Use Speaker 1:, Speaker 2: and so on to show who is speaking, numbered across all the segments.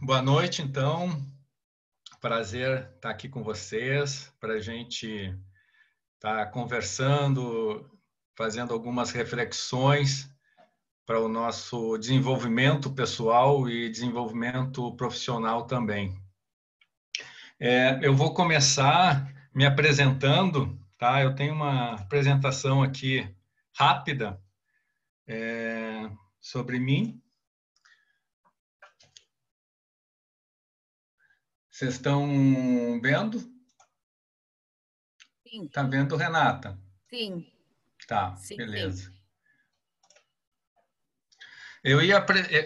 Speaker 1: Boa noite, então. Prazer estar aqui com vocês para a gente estar conversando, fazendo algumas reflexões para o nosso desenvolvimento pessoal e desenvolvimento profissional também. Eu vou começar me apresentando, tá? Eu tenho uma apresentação aqui rápida sobre mim. Vocês estão vendo?
Speaker 2: Sim.
Speaker 1: Tá vendo, Renata?
Speaker 2: Sim.
Speaker 1: Tá,
Speaker 2: Sim,
Speaker 1: beleza.
Speaker 2: sim.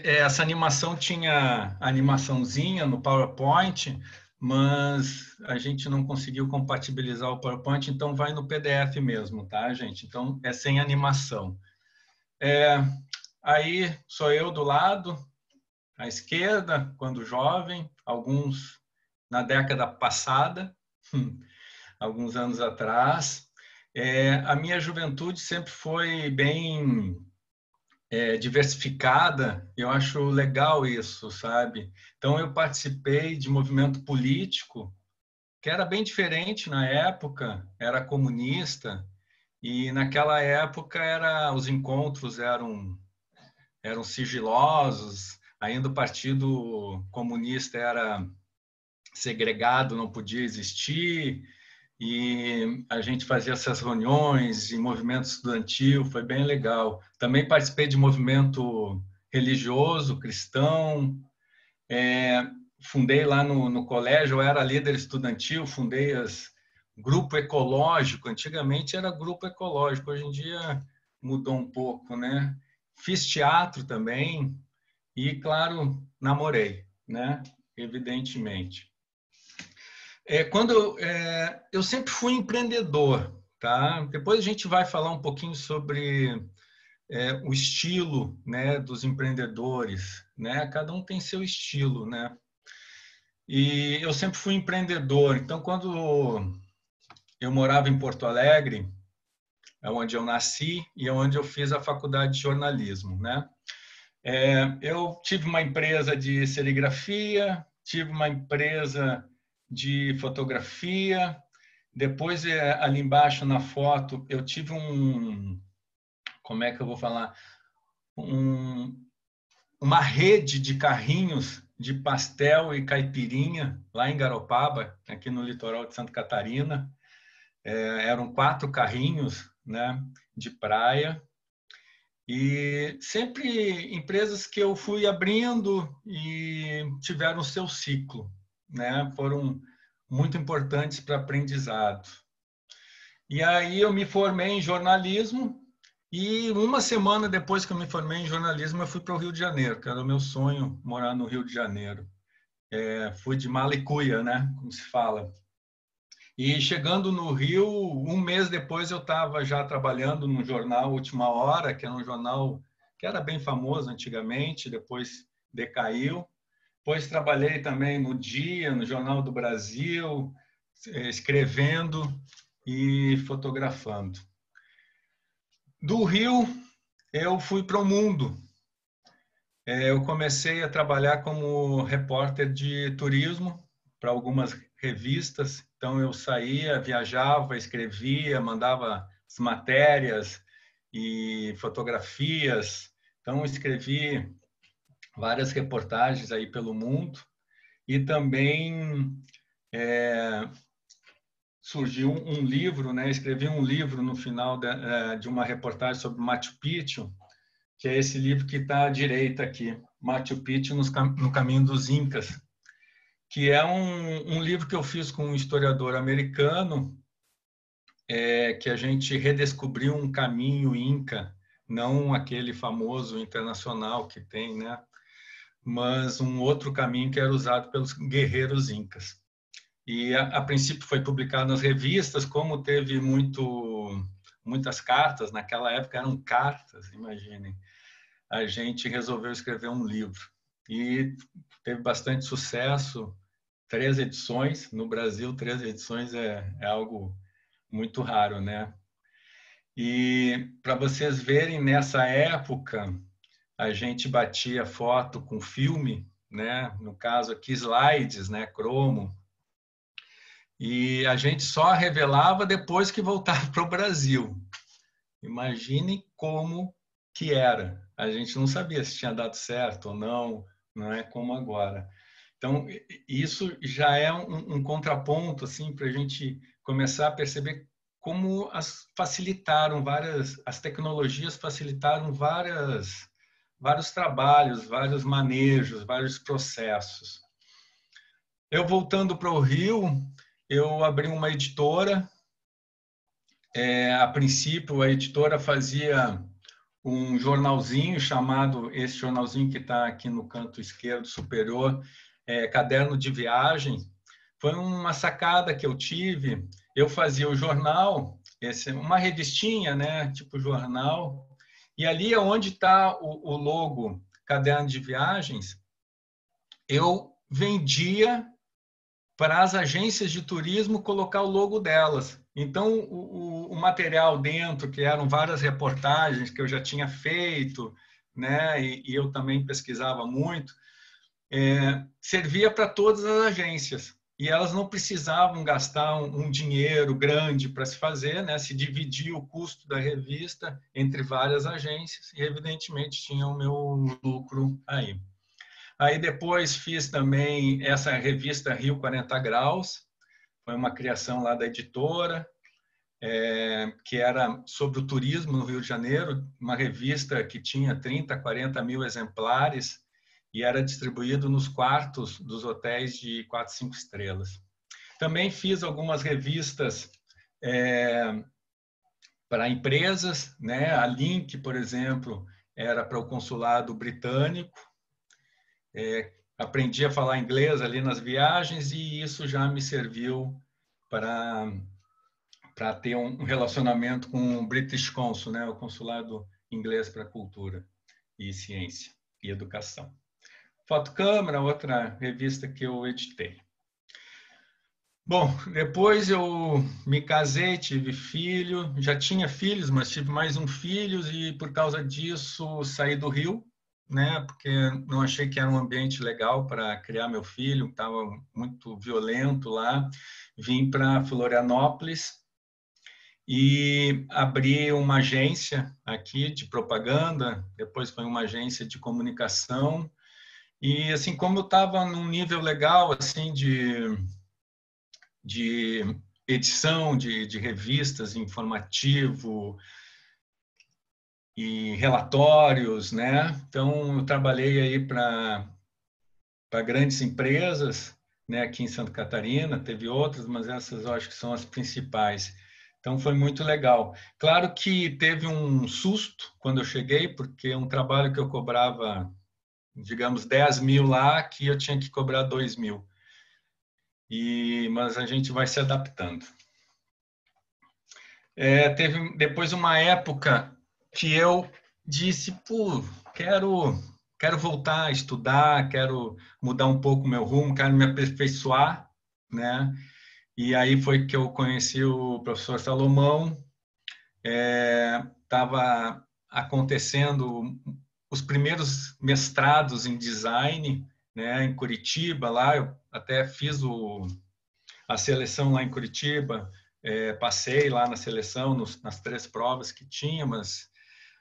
Speaker 1: Essa animação tinha animaçãozinha no PowerPoint, mas a gente não conseguiu compatibilizar o PowerPoint, então vai no PDF mesmo, tá, gente? Então é sem animação. Aí sou eu do lado, à esquerda, quando jovem, alguns na década passada, alguns anos atrás. A minha juventude sempre foi bem diversificada, eu acho legal isso, sabe? Então, eu participei de movimento político que era bem diferente na época, era comunista, e naquela época os encontros eram sigilosos, ainda o Partido Comunista era segregado, não podia existir, e a gente fazia essas reuniões em movimento estudantil, foi bem legal. Também participei de movimento religioso, cristão, fundei lá no colégio, eu era líder estudantil, fundei grupo ecológico, antigamente era grupo ecológico, hoje em dia mudou um pouco, né? Fiz teatro também e, claro, namorei, né? Evidentemente. Eu sempre fui empreendedor, tá? Depois a gente vai falar um pouquinho sobre o estilo, né, dos empreendedores, né? Cada um tem seu estilo, né? E eu sempre fui empreendedor. Então, quando eu morava em Porto Alegre, é onde eu nasci e é onde eu fiz a faculdade de jornalismo, né? Eu tive uma empresa de serigrafia, tive uma empresa de fotografia. Depois, ali embaixo na foto, eu tive como é que eu vou falar? Uma rede de carrinhos de pastel e caipirinha lá em Garopaba, aqui no litoral de Santa Catarina. Eram 4 carrinhos, né, de praia. E sempre empresas que eu fui abrindo e tiveram o seu ciclo, né? Foram muito importantes para aprendizado. E aí eu me formei em jornalismo e uma semana depois que eu me formei em jornalismo eu fui para o Rio de Janeiro, que era o meu sonho, morar no Rio de Janeiro. Fui de mala e cuia, né? Como se fala. E chegando no Rio, um mês depois eu estava já trabalhando no jornal Última Hora, que era um jornal que era bem famoso antigamente, depois decaiu. Depois trabalhei também no Dia, no Jornal do Brasil, escrevendo e fotografando. Do Rio, eu fui para o mundo. Eu comecei a trabalhar como repórter de turismo para algumas revistas. Então, eu saía, viajava, escrevia, mandava as matérias e fotografias. Então, escrevi várias reportagens aí pelo mundo. E também surgiu um livro, né? Escrevi um livro no final de uma reportagem sobre Machu Picchu, que é esse livro que está à direita aqui, Machu Picchu no Caminho dos Incas, que é um livro que eu fiz com um historiador americano, que a gente redescobriu um caminho inca, não aquele famoso internacional que tem, né? Mas um outro caminho que era usado pelos guerreiros incas. E a princípio foi publicado nas revistas, como teve muitas cartas, naquela época eram cartas, imaginem. A gente resolveu escrever um livro. E teve bastante sucesso, 3 edições. No Brasil, 3 edições é algo muito raro, né? E para vocês verem, nessa época, a gente batia foto com filme, né? No caso aqui, slides, né? Cromo. E a gente só revelava depois que voltava para o Brasil. Imaginem como que era. A gente não sabia se tinha dado certo ou não, não é como agora. Então, isso já é um contraponto assim, para a gente começar a perceber como as tecnologias facilitaram vários trabalhos, vários manejos, vários processos. Eu voltando para o Rio, eu abri uma editora. A princípio, a editora fazia um jornalzinho chamado, esse jornalzinho que está aqui no canto esquerdo superior, Caderno de Viagem. Foi uma sacada que eu tive. Eu fazia o jornal, uma revistinha, né, tipo jornal, e ali onde está o logo Caderno de Viagens, eu vendia para as agências de turismo colocar o logo delas. Então, o material dentro, que eram várias reportagens que eu já tinha feito, né, e eu também pesquisava muito, servia para todas as agências. E elas não precisavam gastar um dinheiro grande para se fazer, né? Se dividia o custo da revista entre várias agências e, evidentemente, tinha o meu lucro aí. Aí depois fiz também essa revista Rio 40 Graus, foi uma criação lá da editora, que era sobre o turismo no Rio de Janeiro, uma revista que tinha 30, 40 mil exemplares e era distribuído nos quartos dos hotéis de 4, 5 estrelas. Também fiz algumas revistas para empresas, né? A Link, por exemplo, era para o consulado britânico. Aprendi a falar inglês ali nas viagens e isso já me serviu para ter um relacionamento com o British Consul, né, o consulado inglês para cultura e ciência e educação. Fotocâmara, outra revista que eu editei. Bom, depois eu me casei, tive filho, já tinha filhos, mas tive mais um filho e por causa disso saí do Rio, né? Porque não achei que era um ambiente legal para criar meu filho, estava muito violento lá. Vim para Florianópolis e abri uma agência aqui de propaganda, depois foi uma agência de comunicação. E assim, como eu estava num nível legal assim de edição de revistas, informativo e relatórios, né? Então, eu trabalhei aí para grandes empresas, né? Aqui em Santa Catarina, teve outras, mas essas eu acho que são as principais. Então, foi muito legal. Claro que teve um susto quando eu cheguei, porque um trabalho que eu cobrava, digamos, 10 mil lá, que eu tinha que cobrar 2 mil. Mas a gente vai se adaptando. Teve depois uma época que eu disse, pô, quero voltar a estudar, quero mudar um pouco o meu rumo, quero me aperfeiçoar, né? E aí foi que eu conheci o professor Salomão, estava acontecendo os primeiros mestrados em design, né, em Curitiba, lá eu até fiz a seleção lá em Curitiba, passei lá na seleção, nas 3 provas que tinha, mas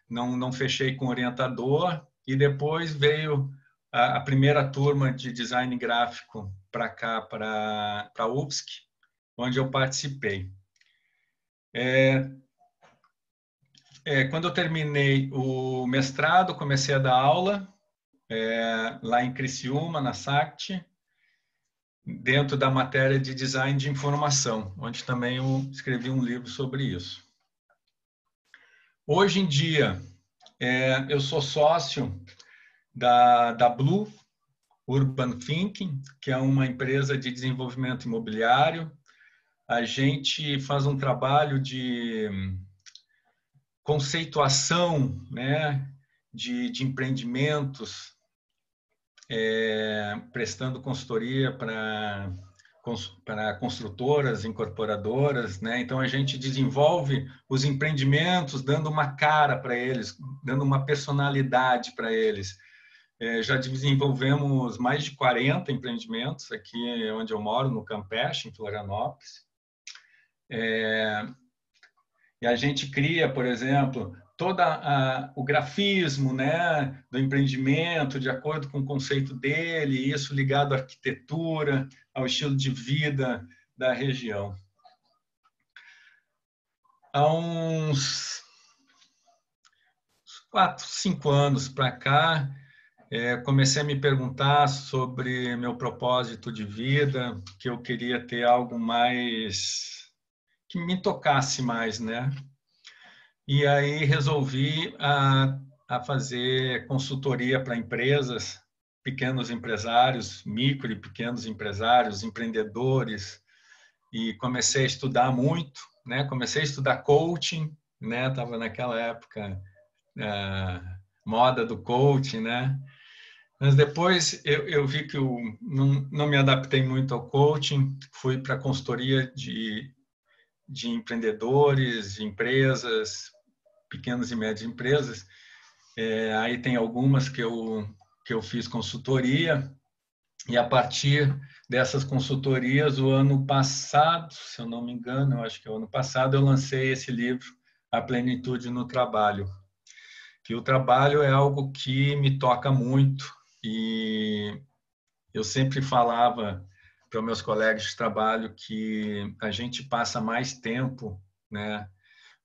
Speaker 1: não fechei com orientador. E depois veio a primeira turma de design gráfico para cá, para a UFSC, onde eu participei. Quando eu terminei o mestrado, comecei a dar aula lá em Criciúma, na SACT, dentro da matéria de design de informação, onde também eu escrevi um livro sobre isso. Hoje em dia, eu sou sócio da Blue Urban Thinking, que é uma empresa de desenvolvimento imobiliário. A gente faz um trabalho de conceituação, né, de empreendimentos, prestando consultoria para construtoras, incorporadoras, né? Então a gente desenvolve os empreendimentos dando uma cara para eles, dando uma personalidade para eles, Já desenvolvemos mais de 40 empreendimentos aqui onde eu moro, no Campeche, em Florianópolis. E a gente cria, por exemplo, todo o grafismo, né, do empreendimento, de acordo com o conceito dele, isso ligado à arquitetura, ao estilo de vida da região. Há uns 4, 5 anos para cá, comecei a me perguntar sobre meu propósito de vida, que eu queria ter algo mais que me tocasse mais, né? E aí resolvi a fazer consultoria para empresas, pequenos empresários, micro e pequenos empresários, empreendedores, e comecei a estudar muito, né? Comecei a estudar coaching, né? Tava naquela época moda do coaching, né? Mas depois eu vi que eu não me adaptei muito ao coaching, fui para a consultoria de empreendedores, de empresas, pequenas e médias empresas. Aí tem algumas que eu fiz consultoria, e a partir dessas consultorias, o ano passado, se eu não me engano, eu acho que é o ano passado, eu lancei esse livro, A Plenitude no Trabalho. Que o trabalho é algo que me toca muito, e eu sempre falava para os meus colegas de trabalho que a gente passa mais tempo, né,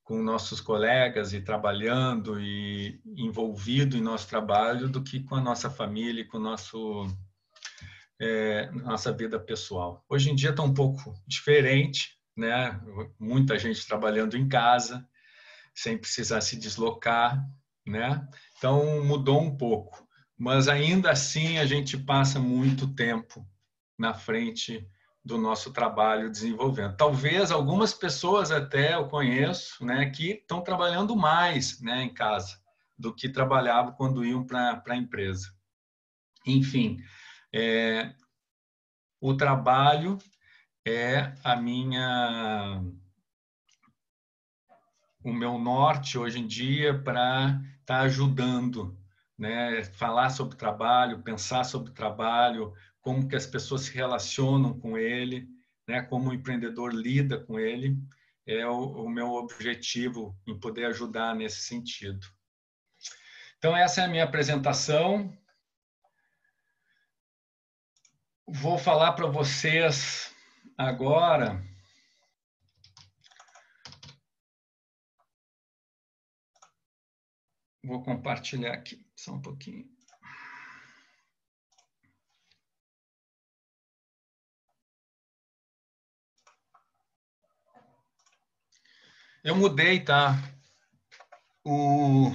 Speaker 1: com nossos colegas e trabalhando e envolvido em nosso trabalho do que com a nossa família e com nossa vida pessoal. Hoje em dia está um pouco diferente, né? Muita gente trabalhando em casa, sem precisar se deslocar, né? Então mudou um pouco, mas ainda assim a gente passa muito tempo na frente do nosso trabalho desenvolvendo. Talvez algumas pessoas até eu conheço, né, que estão trabalhando mais, né, em casa do que trabalhavam quando iam para a empresa. Enfim, o trabalho é o meu norte hoje em dia para estar ajudando, né? Falar sobre trabalho, pensar sobre trabalho, como que as pessoas se relacionam com ele, né? Como o empreendedor lida com ele, é o meu objetivo em poder ajudar nesse sentido. Então, essa é a minha apresentação. Vou falar para vocês agora vou compartilhar aqui, só um pouquinho. Eu mudei, tá? O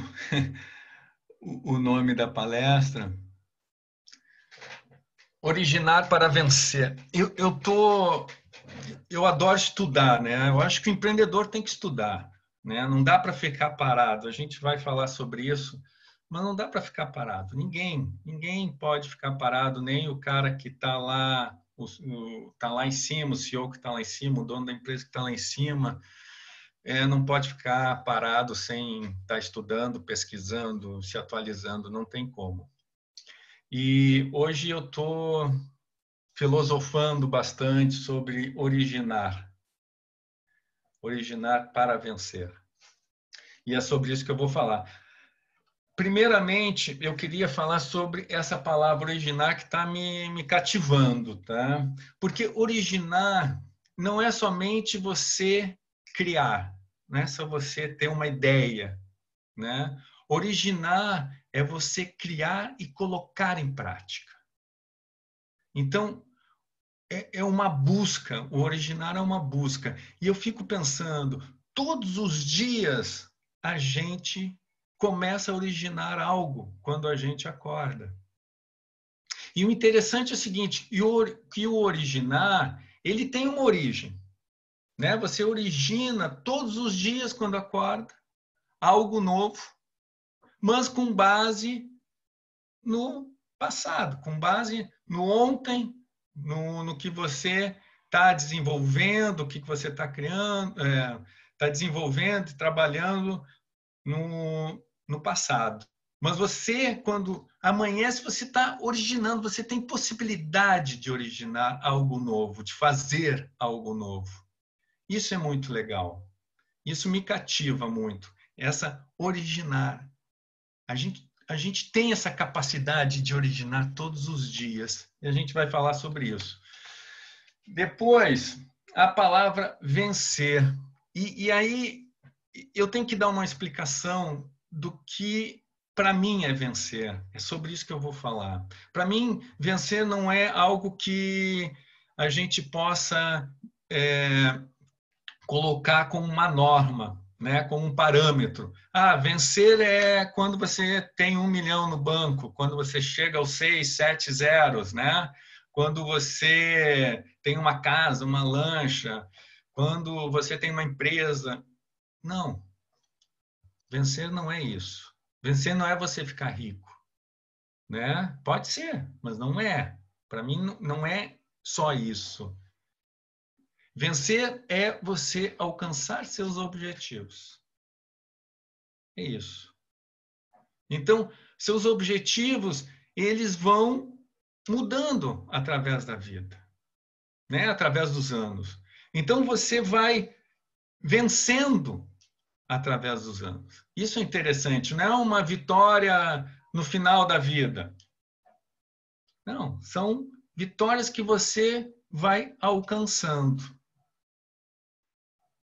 Speaker 1: nome da palestra. Originar para vencer. Eu adoro estudar, né? Eu acho que o empreendedor tem que estudar, né? Não dá para ficar parado. A gente vai falar sobre isso, mas não dá para ficar parado. Ninguém pode ficar parado, nem o cara que está lá, tá lá em cima, o CEO que está lá em cima, o dono da empresa que está lá em cima, não pode ficar parado sem estar estudando, pesquisando, se atualizando, não tem como. E hoje eu estou filosofando bastante sobre originar para vencer. E é sobre isso que eu vou falar. Primeiramente, eu queria falar sobre essa palavra originar que está me cativando, tá? Porque originar não é somente você criar, não é só você ter uma ideia, né? Originar é você criar e colocar em prática. Então, é uma busca, o originar é uma busca. E eu fico pensando, todos os dias a gente começa a originar algo quando a gente acorda. E o interessante é o seguinte, que o originar, ele tem uma origem, né? Você origina todos os dias quando acorda algo novo, mas com base no passado, com base no ontem, no que você está desenvolvendo, o que você está criando, está desenvolvendo e trabalhando no passado. Mas você, quando Amanhece, você está originando, você tem possibilidade de originar algo novo, de fazer algo novo. Isso é muito legal. Isso me cativa muito. Essa originar. A gente tem essa capacidade de originar todos os dias. E a gente vai falar sobre isso. Depois, a palavra vencer. E aí, eu tenho que dar uma explicação do que, para mim, é vencer. É sobre isso que eu vou falar. Para mim, vencer não é algo que a gente possa colocar como uma norma, né? Como um parâmetro. Vencer é quando você tem 1 milhão no banco, quando você chega aos 6, 7 zeros, né? Quando você tem uma casa, uma lancha, quando você tem uma empresa. Não. Vencer não é isso. Vencer não é você ficar rico, né? Pode ser, mas não é. Para mim, não é só isso. Vencer é você alcançar seus objetivos. É isso. Então, seus objetivos, eles vão mudando através da vida, né? Através dos anos. Então, você vai vencendo através dos anos. Isso é interessante, não é uma vitória no final da vida. Não, são vitórias que você vai alcançando.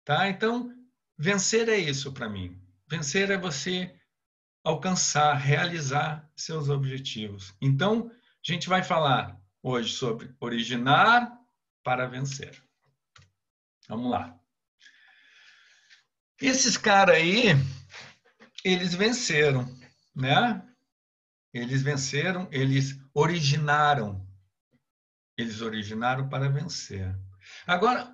Speaker 1: Tá? Então, vencer é isso para mim. Vencer é você alcançar, realizar seus objetivos. Então, a gente vai falar hoje sobre originar para vencer. Vamos lá. Esses caras aí, eles venceram, né? Eles venceram, eles originaram. Eles originaram para vencer. Agora,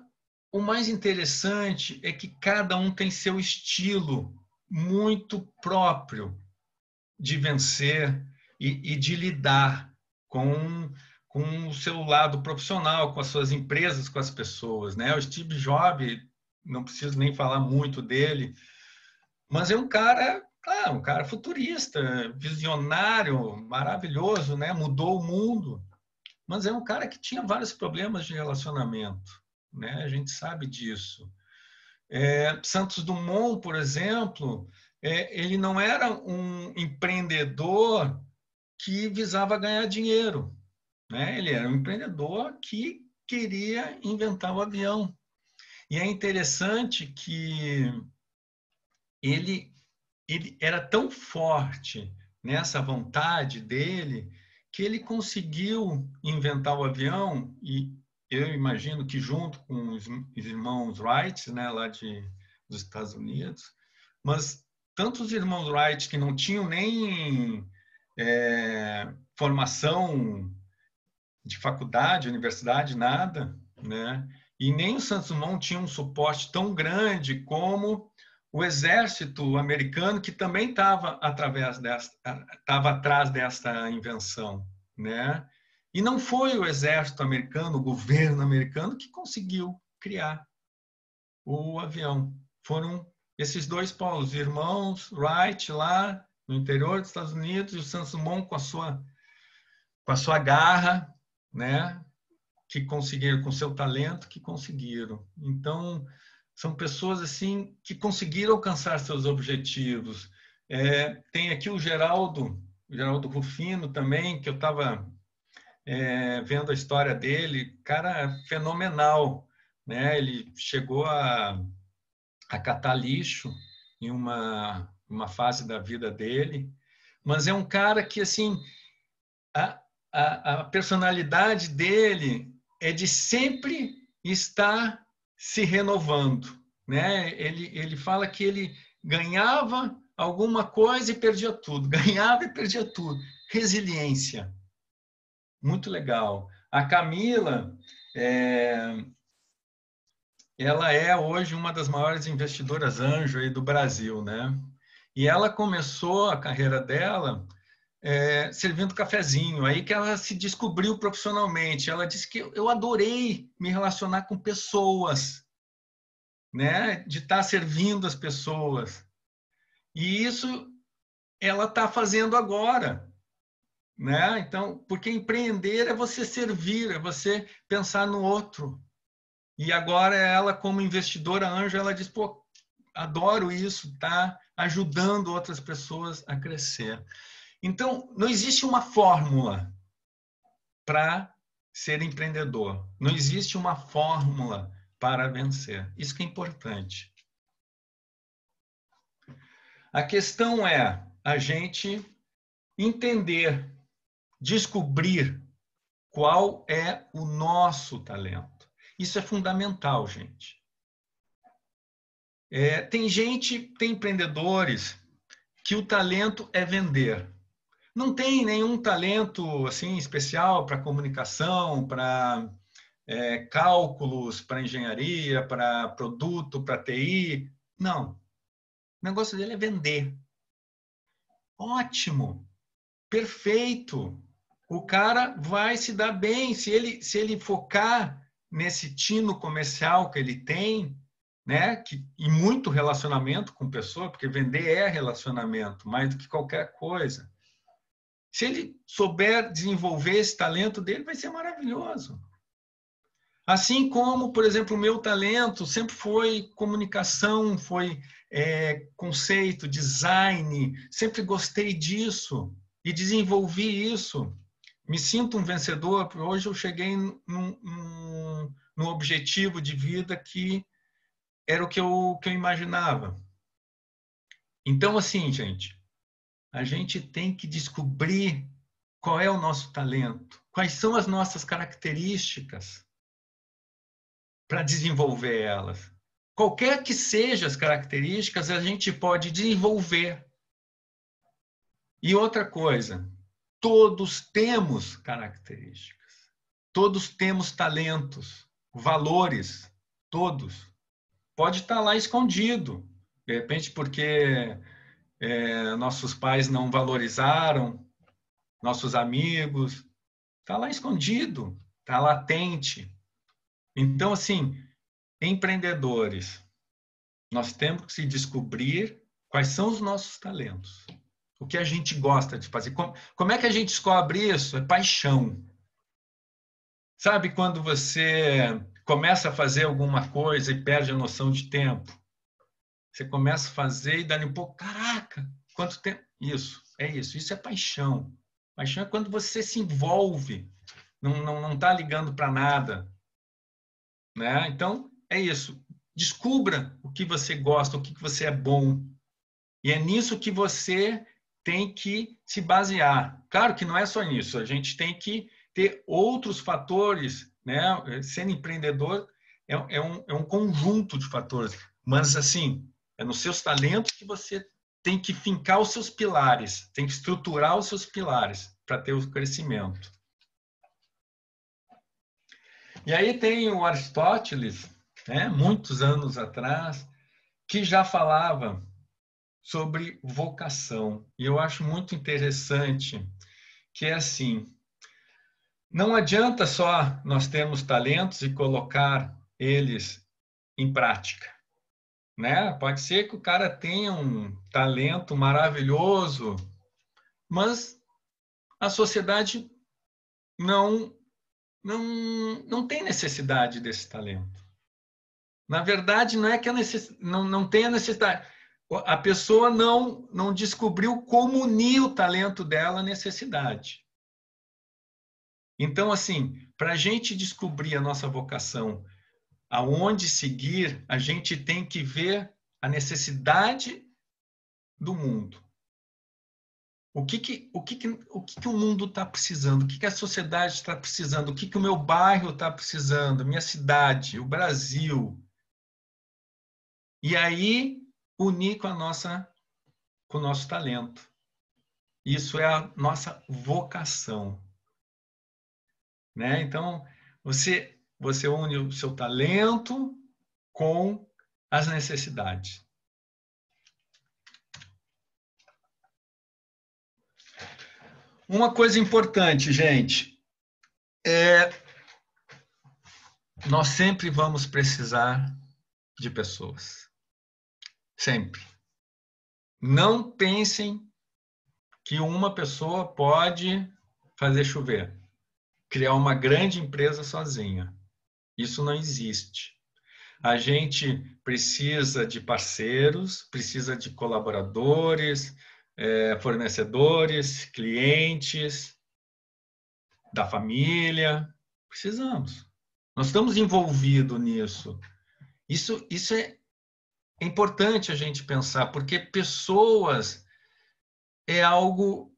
Speaker 1: o mais interessante é que cada um tem seu estilo muito próprio de vencer e de lidar com o seu lado profissional, com as suas empresas, com as pessoas, né? O Steve Jobs, não preciso nem falar muito dele, mas é um cara, claro, um cara futurista, visionário, maravilhoso, né? Mudou o mundo, mas é um cara que tinha vários problemas de relacionamento, né? A gente sabe disso. Santos Dumont, por exemplo, ele não era um empreendedor que visava ganhar dinheiro, né? Ele era um empreendedor que queria inventar o avião. E é interessante que ele era tão forte nessa vontade dele que ele conseguiu inventar o avião, e eu imagino que junto com os irmãos Wright, né, lá dos Estados Unidos, mas tanto os irmãos Wright, que não tinham nem formação de faculdade, universidade, nada, né? E nem o Santos Dumont tinha um suporte tão grande como o exército americano, que também estava atrás desta invenção, né? E não foi o exército americano, o governo americano, que conseguiu criar o avião. Foram esses dois polos, irmãos Wright lá no interior dos Estados Unidos e o Santos Dumont com a sua garra, né? Que conseguiram, com seu talento, que conseguiram. Então, são pessoas assim que conseguiram alcançar seus objetivos. Tem aqui o Geraldo Rufino também, que eu estava vendo a história dele, cara fenomenal, né? Ele chegou a catar lixo em uma fase da vida dele, mas é um cara que assim a personalidade dele é de sempre estar se renovando, né? Ele fala que ele ganhava alguma coisa e perdia tudo, ganhava e perdia tudo. Resiliência, muito legal. A Camila, ela é hoje uma das maiores investidoras anjo aí do Brasil, né? E ela começou a carreira dela servindo cafezinho, aí que ela se descobriu profissionalmente. Ela disse que eu adorei me relacionar com pessoas, né? De estar servindo as pessoas. E isso ela está fazendo agora. né? Então, porque empreender é você servir, é você pensar no outro. E agora ela, como investidora anjo, ela diz, pô, adoro isso, tá ajudando outras pessoas a crescer. Então, não existe uma fórmula para ser empreendedor. Não existe uma fórmula para vencer. Isso que é importante. A questão é a gente entender, descobrir qual é o nosso talento. Isso é fundamental, gente. Tem empreendedores que o talento é vender. Não tem nenhum talento assim especial para comunicação, para cálculos, para engenharia, para produto, para TI. Não. O negócio dele é vender. Ótimo. Perfeito. O cara vai se dar bem se ele focar nesse tino comercial que ele tem, né? E muito relacionamento com pessoa, porque vender é relacionamento, mais do que qualquer coisa. Se ele souber desenvolver esse talento dele, vai ser maravilhoso. Assim como, por exemplo, o meu talento sempre foi comunicação, foi conceito, design, sempre gostei disso e desenvolvi isso. Me sinto um vencedor, porque hoje eu cheguei num objetivo de vida que era o que eu imaginava. Então, assim, gente, a gente tem que descobrir qual é o nosso talento, quais são as nossas características para desenvolver elas. Qualquer que sejam as características, a gente pode desenvolver. E outra coisa, todos temos características, todos temos talentos, valores, todos. Pode estar lá escondido, de repente porque nossos pais não valorizaram, nossos amigos, está lá escondido, está latente. Então, assim, empreendedores, nós temos que se descobrir quais são os nossos talentos, o que a gente gosta de fazer. Como é que a gente descobre isso? É paixão. Sabe quando você começa a fazer alguma coisa e perde a noção de tempo? Você começa a fazer e dá um pouco, caraca, quanto tempo? Isso, é isso. Isso é paixão. Paixão é quando você se envolve, não está ligando para nada, né? Então, é isso. Descubra o que você gosta, o que você é bom. E é nisso que você tem que se basear. Claro que não é só nisso, a gente tem que ter outros fatores, né? Ser empreendedor é um conjunto de fatores, mas assim, é nos seus talentos que você tem que fincar os seus pilares, tem que estruturar os seus pilares para ter o crescimento. E aí tem o Aristóteles, né, muitos anos atrás, que já falava sobre vocação. E eu acho muito interessante que é assim, não adianta só nós termos talentos e colocar eles em prática, né? Pode ser que o cara tenha um talento maravilhoso, mas a sociedade não tem necessidade desse talento. Na verdade, não é que não tem a necessidade. A pessoa não descobriu como unir o talento dela à necessidade. Então, assim, para a gente descobrir a nossa vocação, aonde seguir, a gente tem que ver a necessidade do mundo. O que o mundo está precisando? O que a sociedade está precisando? O que o meu bairro está precisando? Minha cidade, o Brasil. E aí, unir com com o nosso talento. Isso é a nossa vocação, né? Então, você une o seu talento com as necessidades. Uma coisa importante, gente, nós sempre vamos precisar de pessoas. Sempre. Não pensem que uma pessoa pode fazer chover, criar uma grande empresa sozinha. Isso não existe. A gente precisa de parceiros, precisa de colaboradores, fornecedores, clientes, da família. Precisamos. Nós estamos envolvidos nisso. Isso é importante a gente pensar, porque pessoas é algo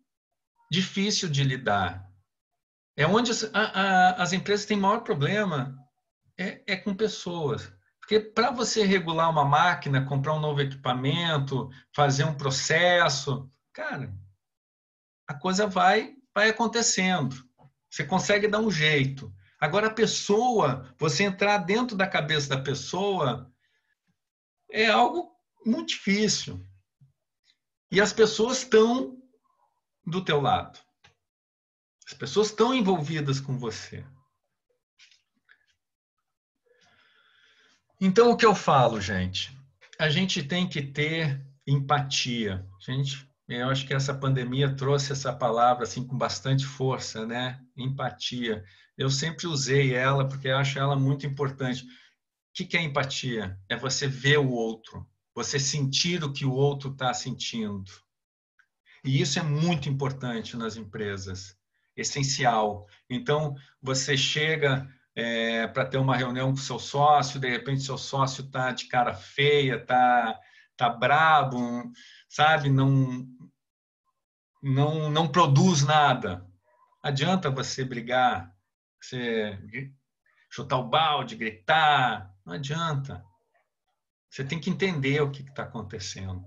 Speaker 1: difícil de lidar. É onde as empresas têm maior problema, é com pessoas. Porque para você regular uma máquina, comprar um novo equipamento, fazer um processo, cara, a coisa vai acontecendo. Você consegue dar um jeito. Agora, a pessoa, você entrar dentro da cabeça da pessoa, é algo muito difícil. E as pessoas estão do teu lado. As pessoas estão envolvidas com você. Então, o que eu falo, gente? A gente tem que ter empatia. Eu acho que essa pandemia trouxe essa palavra assim com bastante força, né? Empatia. Eu sempre usei ela porque eu acho ela muito importante. O que é empatia? É você ver o outro, você sentir o que o outro está sentindo. E isso é muito importante nas empresas, essencial. Então, você chega para ter uma reunião com o seu sócio, de repente seu sócio está de cara feia, tá brabo, sabe? Não produz nada. Adianta você brigar, você chutar o balde, gritar, não adianta. Você tem que entender o que está acontecendo.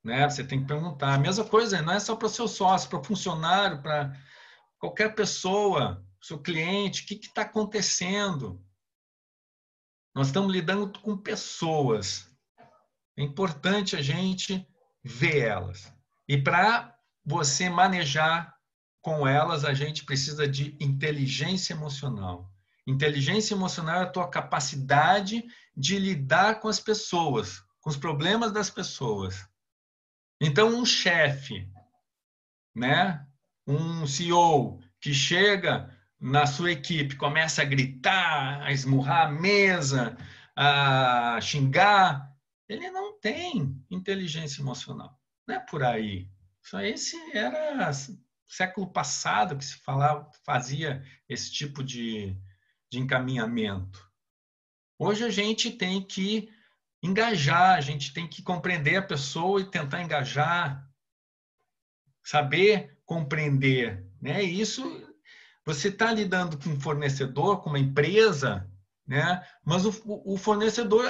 Speaker 1: Né? Você tem que perguntar. A mesma coisa, não é só para o seu sócio, para o funcionário, para qualquer pessoa, seu cliente, o que está acontecendo? Nós estamos lidando com pessoas. É importante a gente ver elas. E para você manejar com elas, a gente precisa de inteligência emocional. Inteligência emocional é a tua capacidade de lidar com as pessoas, com os problemas das pessoas. Então, um chefe, né? Um CEO que chega na sua equipe, começa a gritar, a esmurrar a mesa, a xingar, ele não tem inteligência emocional. Não é por aí. Esse era século passado que se falava, fazia esse tipo de encaminhamento. Hoje a gente tem que engajar, a gente tem que compreender a pessoa e tentar engajar, saber compreender, né? Isso você está lidando com um fornecedor, com uma empresa, né? Mas o fornecedor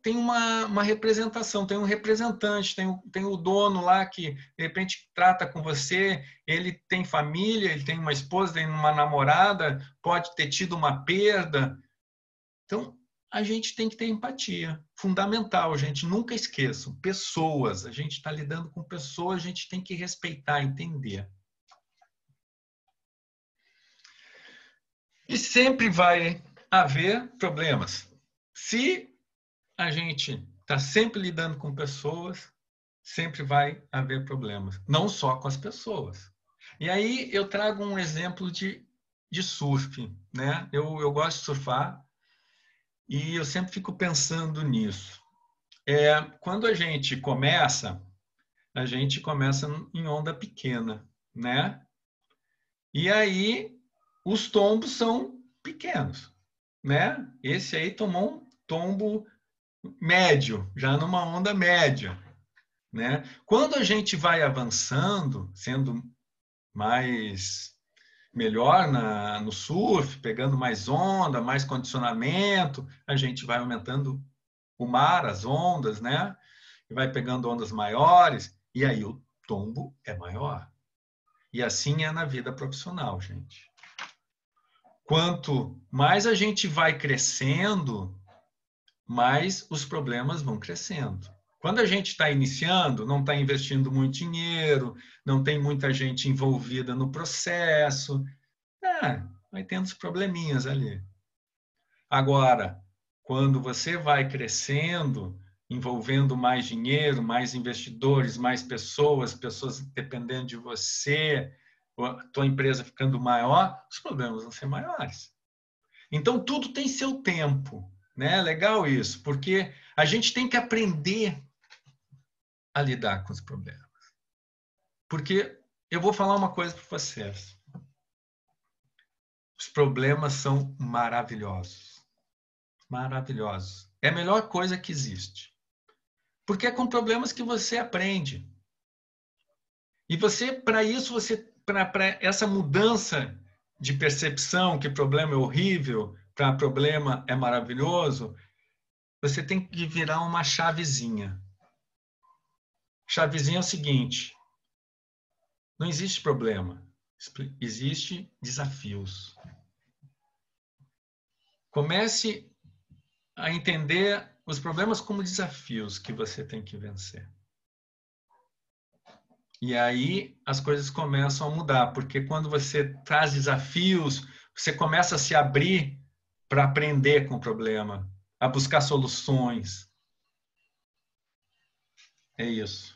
Speaker 1: tem uma representação, tem um representante, tem o dono lá que de repente trata com você, ele tem família, ele tem uma esposa, tem uma namorada, pode ter tido uma perda. Então, a gente tem que ter empatia. Fundamental, gente. Nunca esqueçam. Pessoas. A gente está lidando com pessoas, a gente tem que respeitar, entender. E sempre vai haver problemas. Se a gente está sempre lidando com pessoas, sempre vai haver problemas. Não só com as pessoas. E aí eu trago um exemplo de surf. Né? Eu gosto de surfar e eu sempre fico pensando nisso. Quando a gente começa em onda pequena, né? E aí os tombos são pequenos, né? Esse aí tomou um tombo médio, já numa onda média, né? Quando a gente vai avançando, sendo mais melhor no surf, pegando mais onda, mais condicionamento, a gente vai aumentando o mar, as ondas, né? E vai pegando ondas maiores, e aí o tombo é maior. E assim é na vida profissional, gente. Quanto mais a gente vai crescendo, mais os problemas vão crescendo. Quando a gente está iniciando, não está investindo muito dinheiro, não tem muita gente envolvida no processo, vai tendo os probleminhas ali. Agora, quando você vai crescendo, envolvendo mais dinheiro, mais investidores, mais pessoas dependendo de você, a tua empresa ficando maior, os problemas vão ser maiores. Então, tudo tem seu tempo, né? Legal isso, porque a gente tem que aprender a lidar com os problemas. Porque eu vou falar uma coisa para vocês. Os problemas são maravilhosos. Maravilhosos. É a melhor coisa que existe. Porque é com problemas que você aprende. E você, para isso, para essa mudança de percepção que problema é horrível, para problema é maravilhoso, você tem que virar uma chavezinha. Chavezinha é o seguinte: não existe problema, existe desafios. Comece a entender os problemas como desafios que você tem que vencer. E aí as coisas começam a mudar, porque quando você traz desafios, você começa a se abrir para aprender com o problema, a buscar soluções. É isso.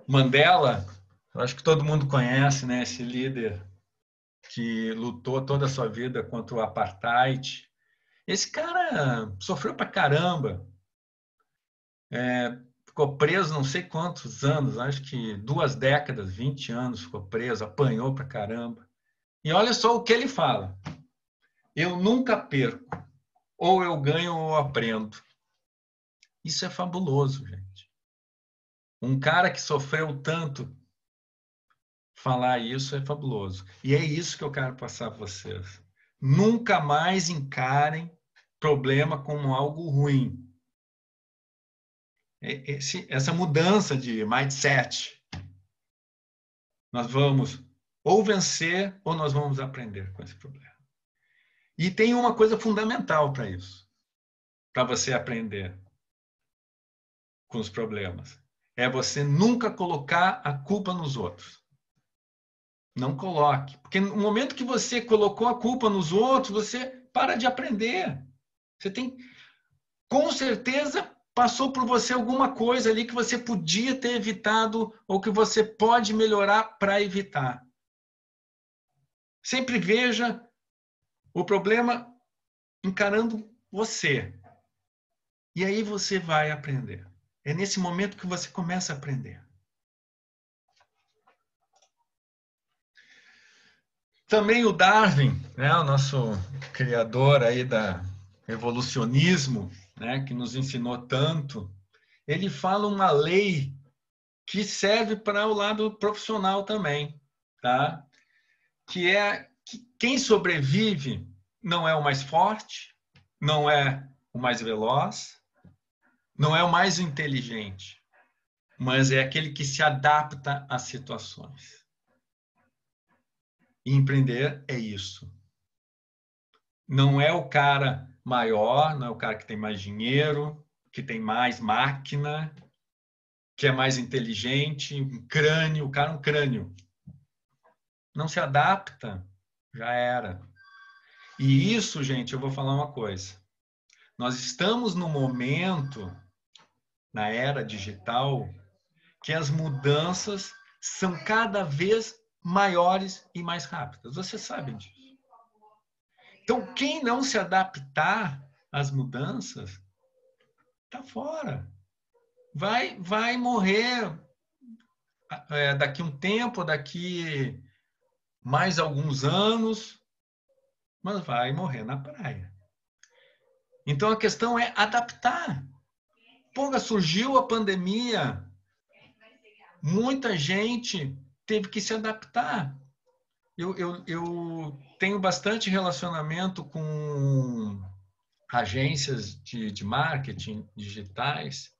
Speaker 1: Mandela, eu acho que todo mundo conhece, né, esse líder que lutou toda a sua vida contra o apartheid. Esse cara sofreu pra caramba. Ficou preso não sei quantos anos, acho que 2 décadas, 20 anos ficou preso, apanhou pra caramba. E olha só o que ele fala: eu nunca perco, ou eu ganho ou aprendo. Isso é fabuloso, gente. Um cara que sofreu tanto, falar isso é fabuloso. E é isso que eu quero passar para vocês. Nunca mais encarem problema como algo ruim. Essa mudança de mindset. Nós vamos ou vencer ou nós vamos aprender com esse problema. E tem uma coisa fundamental para isso, para você aprender com os problemas. É você nunca colocar a culpa nos outros. Não coloque. Porque no momento que você colocou a culpa nos outros, você para de aprender. Você tem, com certeza, passou por você alguma coisa ali que você podia ter evitado ou que você pode melhorar para evitar. Sempre veja o problema encarando você. E aí você vai aprender. É nesse momento que você começa a aprender. Também o Darwin, né, o nosso criador aí da evolucionismo, né, que nos ensinou tanto, ele fala uma lei que serve para o lado profissional também, tá? Que é que quem sobrevive não é o mais forte, não é o mais veloz, não é o mais inteligente, mas é aquele que se adapta às situações. E empreender é isso. Não é o cara maior, não é o cara que tem mais dinheiro, que tem mais máquina, que é mais inteligente, um crânio, o cara é um crânio. Não se adapta, já era. E isso, gente, eu vou falar uma coisa. Nós estamos no momento, na era digital, que as mudanças são cada vez maiores e mais rápidas. Vocês sabem disso. Então, quem não se adaptar às mudanças, está fora. Vai morrer daqui um tempo, daqui mais alguns anos, mas vai morrer na praia. Então, a questão é adaptar. Pô, surgiu a pandemia, muita gente teve que se adaptar. Eu tenho bastante relacionamento com agências de marketing digitais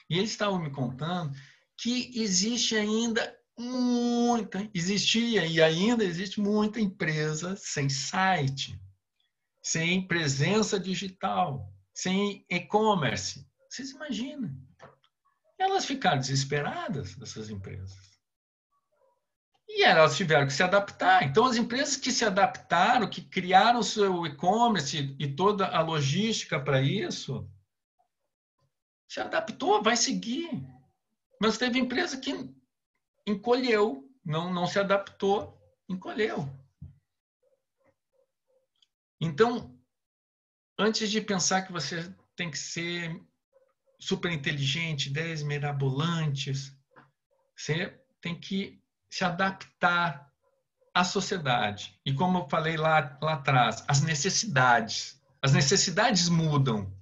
Speaker 1: e eles estavam me contando que existia e ainda existe muita empresa sem site, sem presença digital, sem e-commerce. Vocês imaginam? Elas ficaram desesperadas, essas empresas. E elas tiveram que se adaptar. Então, as empresas que se adaptaram, que criaram o seu e-commerce e toda a logística para isso, se adaptou, vai seguir. Mas teve empresa que encolheu, não se adaptou, encolheu. Então, antes de pensar que você tem que ser super inteligente, ideias mirabolantes, você tem que se adaptar à sociedade. E como eu falei lá atrás, as necessidades mudam.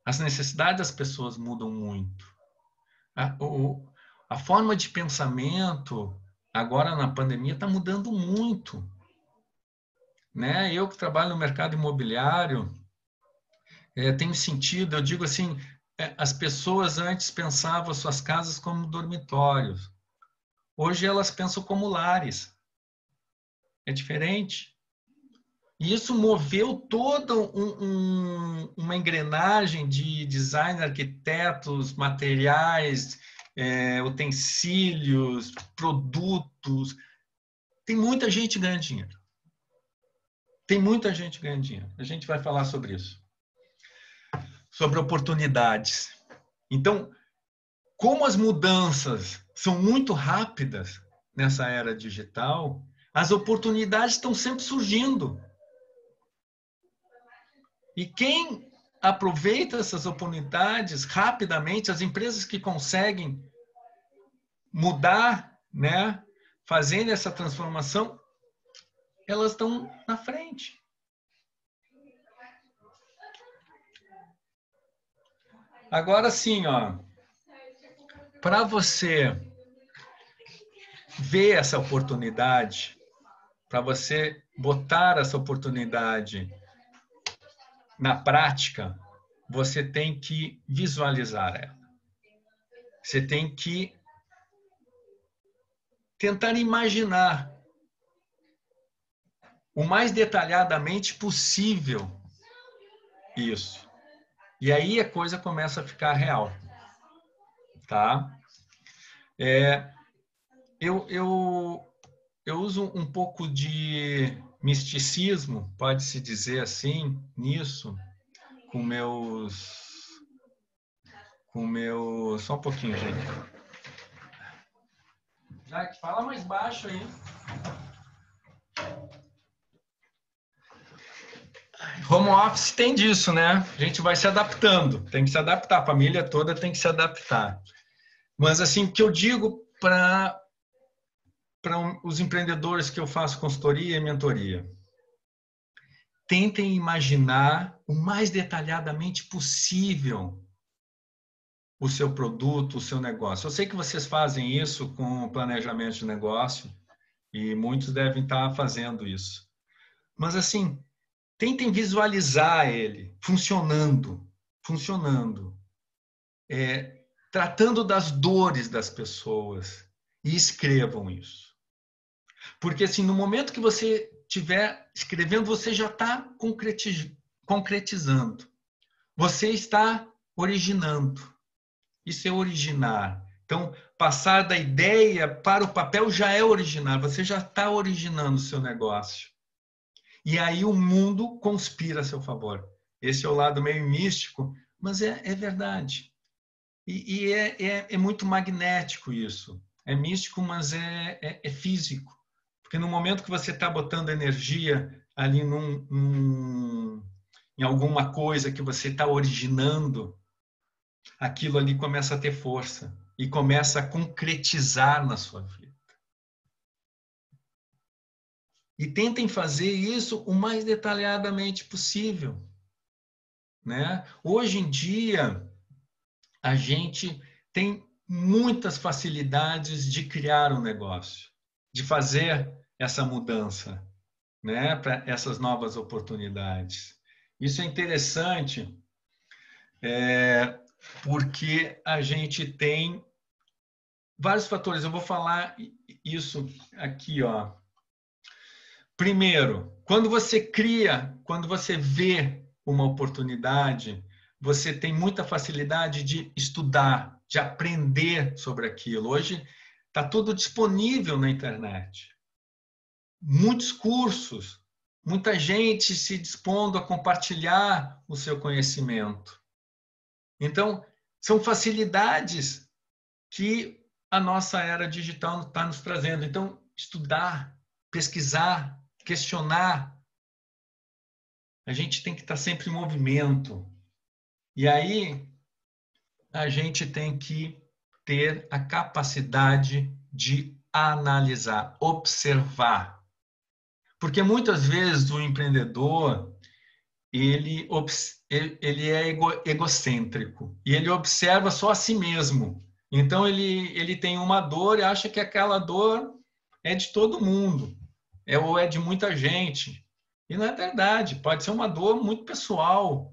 Speaker 1: As necessidades das pessoas mudam muito. A forma de pensamento, agora na pandemia, está mudando muito. Né? Eu que trabalho no mercado imobiliário, tenho sentido, eu digo assim, as pessoas antes pensavam suas casas como dormitórios. Hoje elas pensam como lares. É diferente. E isso moveu toda uma engrenagem de design, arquitetos, materiais, utensílios, produtos. Tem muita gente ganhando dinheiro. Tem muita gente ganhando dinheiro. A gente vai falar sobre isso. Sobre oportunidades. Então, como as mudanças são muito rápidas nessa era digital, as oportunidades estão sempre surgindo. E quem aproveita essas oportunidades rapidamente, as empresas que conseguem mudar, né, fazendo essa transformação, elas estão na frente. Agora sim, ó, para você ver essa oportunidade, para você botar essa oportunidade na prática, você tem que visualizar ela. Você tem que tentar imaginar o mais detalhadamente possível isso. E aí a coisa começa a ficar real. Tá? Eu uso um pouco de misticismo, pode-se dizer assim, nisso, com meus... Só um pouquinho, gente. Jack, fala mais baixo aí. Home office tem disso, né? A gente vai se adaptando, tem que se adaptar, a família toda tem que se adaptar. Mas assim, o que eu digo para os empreendedores que eu faço consultoria e mentoria, tentem imaginar o mais detalhadamente possível o seu produto, o seu negócio. Eu sei que vocês fazem isso com planejamento de negócio e muitos devem estar fazendo isso. Mas assim, tentem visualizar ele funcionando, tratando das dores das pessoas, e escrevam isso. Porque assim, no momento que você estiver escrevendo, você já está concretizando. Você está originando. Isso é originar. Então, passar da ideia para o papel já é originar. Você já está originando o seu negócio. E aí o mundo conspira a seu favor. Esse é o lado meio místico, mas é verdade. E é muito magnético isso. É místico, mas é físico. Porque no momento que você está botando energia ali em alguma coisa que você está originando, aquilo ali começa a ter força e começa a concretizar na sua vida. E tentem fazer isso o mais detalhadamente possível. Né? Hoje em dia, a gente tem muitas facilidades de criar um negócio, de fazer essa mudança, né, para essas novas oportunidades. Isso é interessante, porque a gente tem vários fatores. Eu vou falar isso aqui, ó. Primeiro, quando você vê uma oportunidade, você tem muita facilidade de estudar, de aprender sobre aquilo. Hoje está tudo disponível na internet. Muitos cursos, muita gente se dispondo a compartilhar o seu conhecimento. Então, são facilidades que a nossa era digital está nos trazendo. Então, estudar, pesquisar, questionar. A gente tem que estar sempre em movimento. E aí, a gente tem que ter a capacidade de analisar, observar. Porque muitas vezes o empreendedor, ele é egocêntrico e ele observa só a si mesmo. Então, ele tem uma dor e acha que aquela dor é de todo mundo, ou é de muita gente. E não é verdade, pode ser uma dor muito pessoal.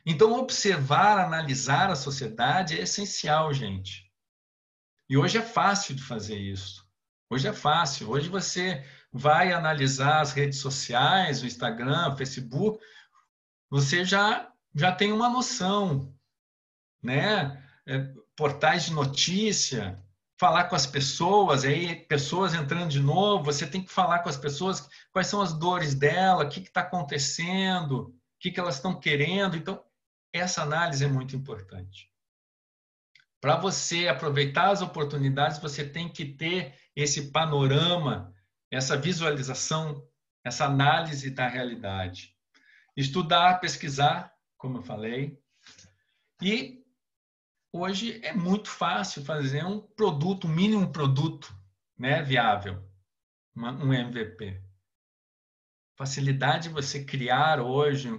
Speaker 1: Então, observar, analisar a sociedade é essencial, gente. E hoje é fácil de fazer isso. Hoje é fácil. Hoje você vai analisar as redes sociais, o Instagram, o Facebook, você já tem uma noção, né? Portais de notícia, falar com as pessoas, aí pessoas entrando de novo, você tem que falar com as pessoas quais são as dores dela, o que está acontecendo, o que elas estão querendo. Então, essa análise é muito importante. Para você aproveitar as oportunidades, você tem que ter esse panorama, essa visualização, essa análise da realidade. Estudar, pesquisar, como eu falei. E hoje é muito fácil fazer um produto, um mínimo produto, né, viável, um MVP. Facilidade de você criar hoje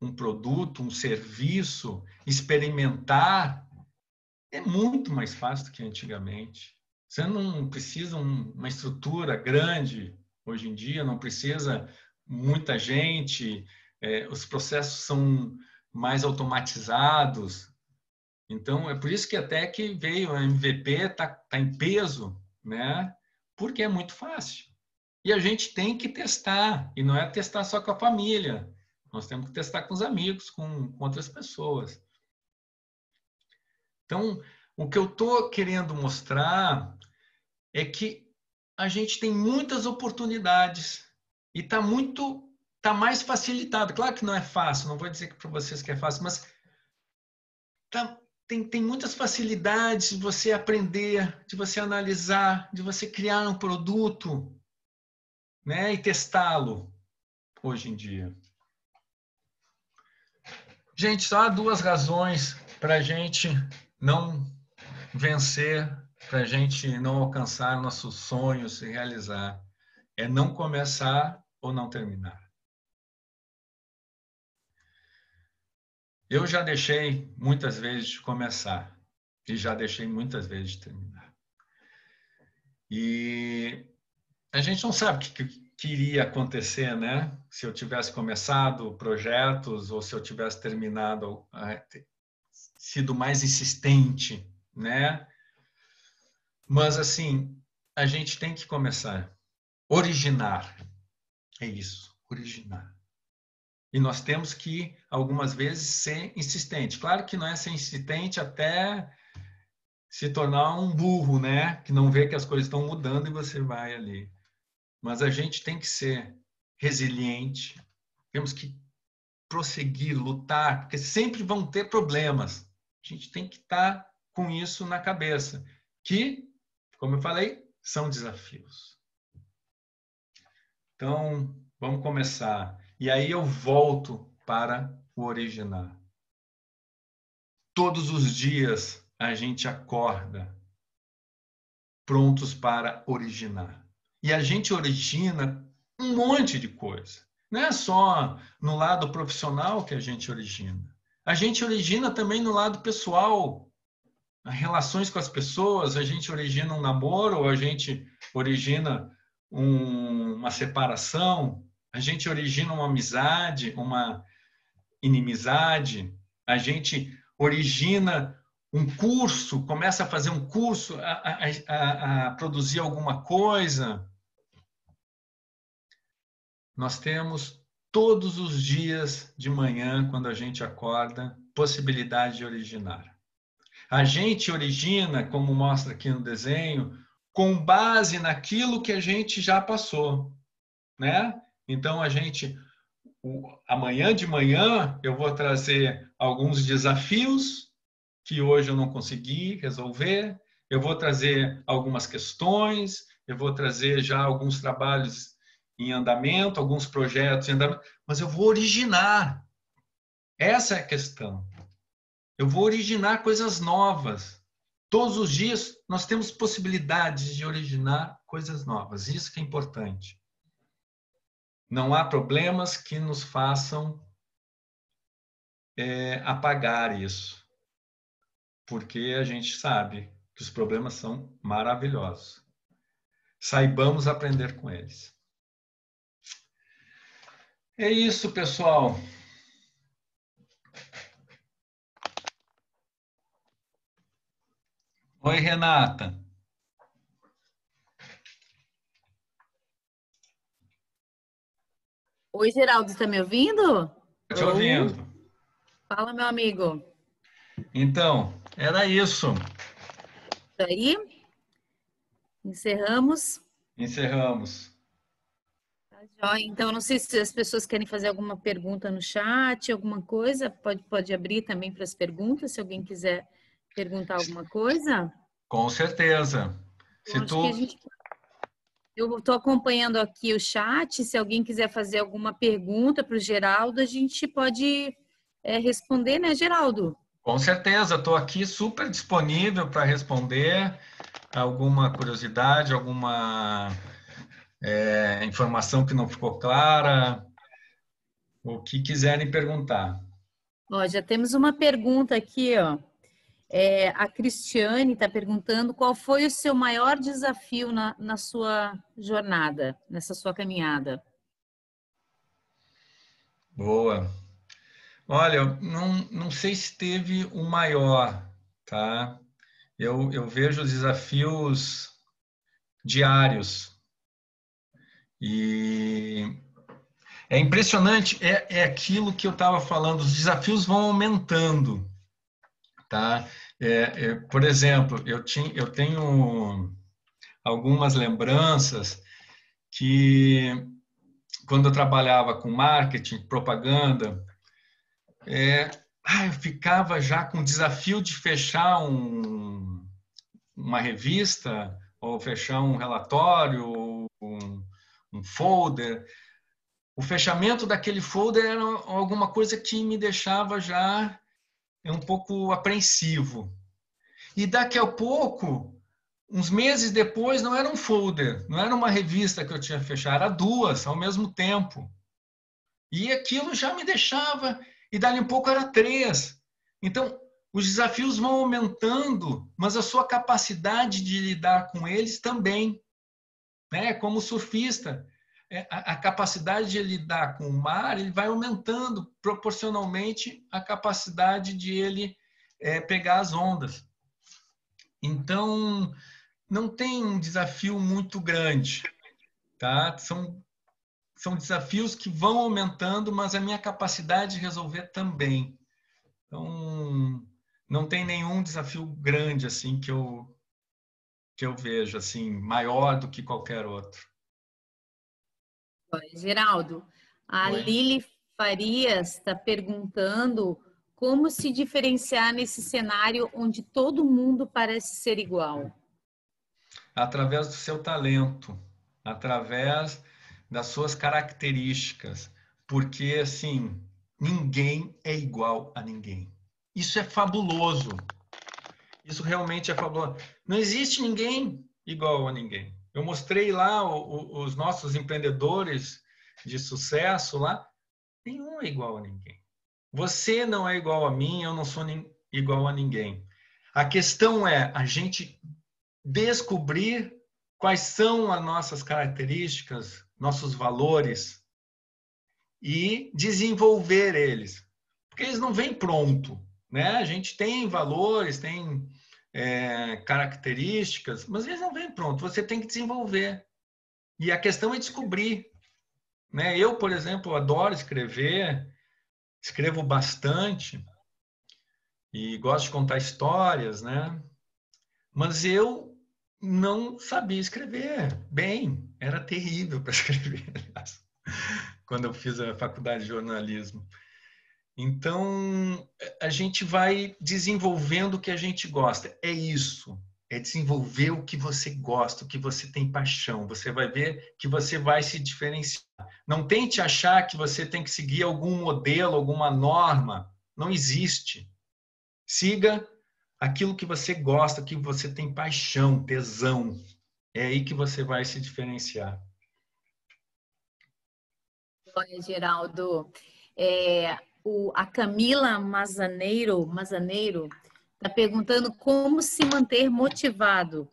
Speaker 1: um produto, um serviço, experimentar, é muito mais fácil do que antigamente. Você não precisa uma estrutura grande hoje em dia, não precisa muita gente, os processos são mais automatizados. Então, é por isso que até que veio a MVP, tá em peso, né? Porque é muito fácil. E a gente tem que testar, e não é testar só com a família, nós temos que testar com os amigos, com outras pessoas. Então, o que eu estou querendo mostrar é que a gente tem muitas oportunidades e tá mais facilitado. Claro que não é fácil, não vou dizer para vocês que é fácil, mas tem muitas facilidades de você aprender, de você analisar, de você criar um produto, né, e testá-lo hoje em dia. Gente, só há duas razões para a gente não vencer, para a gente não alcançar nossos sonhos e realizar. É não começar ou não terminar. Eu já deixei muitas vezes de começar e já deixei muitas vezes de terminar. E a gente não sabe o que iria acontecer, né? Se eu tivesse começado projetos ou se eu tivesse terminado, sido mais insistente, né? Mas, assim, a gente tem que começar. Originar. É isso, originar. E nós temos que, algumas vezes, ser insistente. Claro que não é ser insistente até se tornar um burro, né? Que não vê que as coisas estão mudando e você vai ali. Mas a gente tem que ser resiliente, temos que prosseguir, lutar, porque sempre vão ter problemas. A gente tem que estar com isso na cabeça, que, como eu falei, são desafios. Então, vamos começar. E aí eu volto para o originar. Todos os dias a gente acorda prontos para originar. E a gente origina um monte de coisa. Não é só no lado profissional que a gente origina. A gente origina também no lado pessoal, relações com as pessoas, a gente origina um namoro, ou a gente origina uma separação, a gente origina uma amizade, uma inimizade, a gente origina um curso, começa a fazer um curso, a produzir alguma coisa. Nós temos todos os dias de manhã, quando a gente acorda, possibilidade de originar. A gente origina, como mostra aqui no desenho, com base naquilo que a gente já passou, né? Então, amanhã de manhã, eu vou trazer alguns desafios que hoje eu não consegui resolver. eu vou trazer algumas questões, eu vou trazer já alguns trabalhos em andamento, alguns projetos em andamento, mas eu vou originar. Essa é a questão. Eu vou originar coisas novas. Todos os dias nós temos possibilidades de originar coisas novas. Isso que é importante. Não há problemas que nos façam apagar isso, porque a gente sabe que os problemas são maravilhosos. Saibamos aprender com eles. É isso, pessoal. Oi, Renata.
Speaker 2: Oi, Geraldo, está me ouvindo?
Speaker 1: Estou te ouvindo.
Speaker 2: Fala, meu amigo.
Speaker 1: Então, era isso.
Speaker 2: Aí, encerramos.
Speaker 1: Encerramos.
Speaker 2: Tá joia. Então, não sei se as pessoas querem fazer alguma pergunta no chat, alguma coisa. Pode abrir também para as perguntas, se alguém quiser perguntar alguma coisa.
Speaker 1: Com certeza.
Speaker 2: Eu
Speaker 1: Se
Speaker 2: acho que a
Speaker 1: tu
Speaker 2: gente. Eu estou acompanhando aqui o chat. Se alguém quiser fazer alguma pergunta para o Geraldo, a gente pode responder, né, Geraldo?
Speaker 1: Com certeza, estou aqui super disponível para responder alguma curiosidade, alguma informação que não ficou clara, o que quiserem perguntar.
Speaker 2: Ó, já temos uma pergunta aqui, ó. A Cristiane está perguntando qual foi o seu maior desafio na sua jornada, nessa sua caminhada.
Speaker 1: Boa. Olha, eu não sei se teve o maior, tá? Eu vejo os desafios diários e é impressionante, é aquilo que eu estava falando, os desafios vão aumentando, tá? Por exemplo, eu tenho algumas lembranças que quando eu trabalhava com marketing, propaganda, eu ficava já com o desafio de fechar uma revista, ou fechar um relatório, ou um folder. O fechamento daquele folder era alguma coisa que me deixava já um pouco apreensivo. E daqui a pouco, uns meses depois, não era um folder, não era uma revista que eu tinha fechado, era duas ao mesmo tempo. E aquilo já me deixava, e dali um pouco era três. Então, os desafios vão aumentando, mas a sua capacidade de lidar com eles também, né? Como surfista, a capacidade de lidar com o mar, ele vai aumentando proporcionalmente à capacidade de ele pegar as ondas. Então, não tem um desafio muito grande, tá? São desafios que vão aumentando, mas a minha capacidade de resolver também. Então, não tem nenhum desafio grande assim que eu vejo assim maior do que qualquer outro.
Speaker 2: Geraldo, a
Speaker 1: Oi.
Speaker 2: Lili Farias está perguntando como se diferenciar nesse cenário onde todo mundo parece ser igual.
Speaker 1: Através do seu talento, através das suas características, porque assim, ninguém é igual a ninguém. Isso é fabuloso. Isso realmente é fabuloso. Não existe ninguém igual a ninguém. Eu mostrei lá os nossos empreendedores de sucesso lá, nenhum é igual a ninguém. Você não é igual a mim, eu não sou igual a ninguém. A questão é a gente descobrir quais são as nossas características, nossos valores e desenvolver eles. Porque eles não vêm pronto, né? A gente tem valores, tem características, mas eles não vêm pronto. Você tem que desenvolver. E a questão é descobrir, né? Eu, por exemplo, adoro escrever, escrevo bastante e gosto de contar histórias, né? Mas eu não sabia escrever bem, era terrível para escrever, aliás, quando eu fiz a faculdade de jornalismo. Então, a gente vai desenvolvendo o que a gente gosta. É isso. é desenvolver o que você gosta, o que você tem paixão. Você vai ver que você vai se diferenciar. Não tente achar que você tem que seguir algum modelo, alguma norma. Não existe. Siga aquilo que você gosta, que você tem paixão, tesão. É aí que você vai se diferenciar.
Speaker 2: Olha, Geraldo, a Camila Mazaneiro está perguntando como se manter motivado.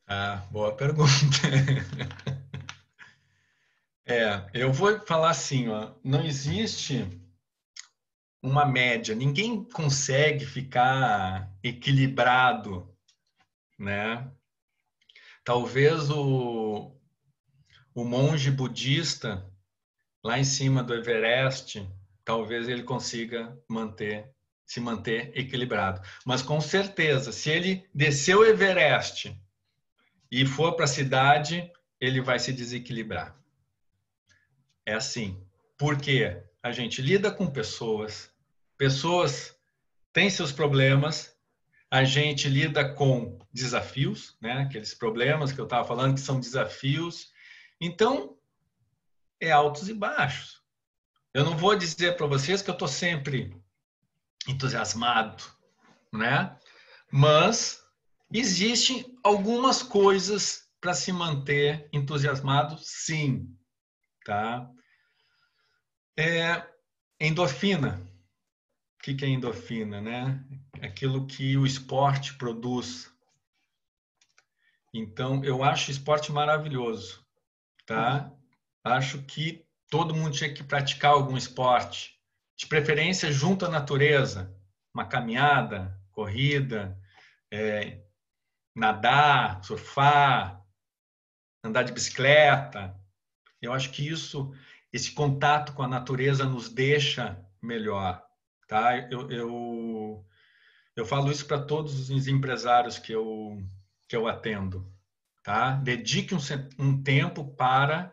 Speaker 1: Ah, boa pergunta. Eu vou falar assim, ó, não existe uma média, ninguém consegue ficar equilibrado, né? Talvez o monge budista lá em cima do Everest, talvez ele consiga se manter equilibrado. Mas com certeza, se ele descer o Everest e for para a cidade, ele vai se desequilibrar. É assim. Porque a gente lida com pessoas, pessoas têm seus problemas, a gente lida com desafios, né? Aqueles problemas que eu estava falando que são desafios. Então, é altos e baixos. Eu não vou dizer para vocês que eu estou sempre entusiasmado, né? Mas existem algumas coisas para se manter entusiasmado, sim, tá? Endorfina. O que é endorfina, né? Aquilo que o esporte produz. Então, eu acho o esporte maravilhoso, tá? Acho que todo mundo tinha que praticar algum esporte, de preferência junto à natureza, uma caminhada, corrida, nadar, surfar, andar de bicicleta. Eu acho que esse contato com a natureza nos deixa melhor, tá? Eu falo isso para todos os empresários que eu atendo, tá? Dedique um tempo para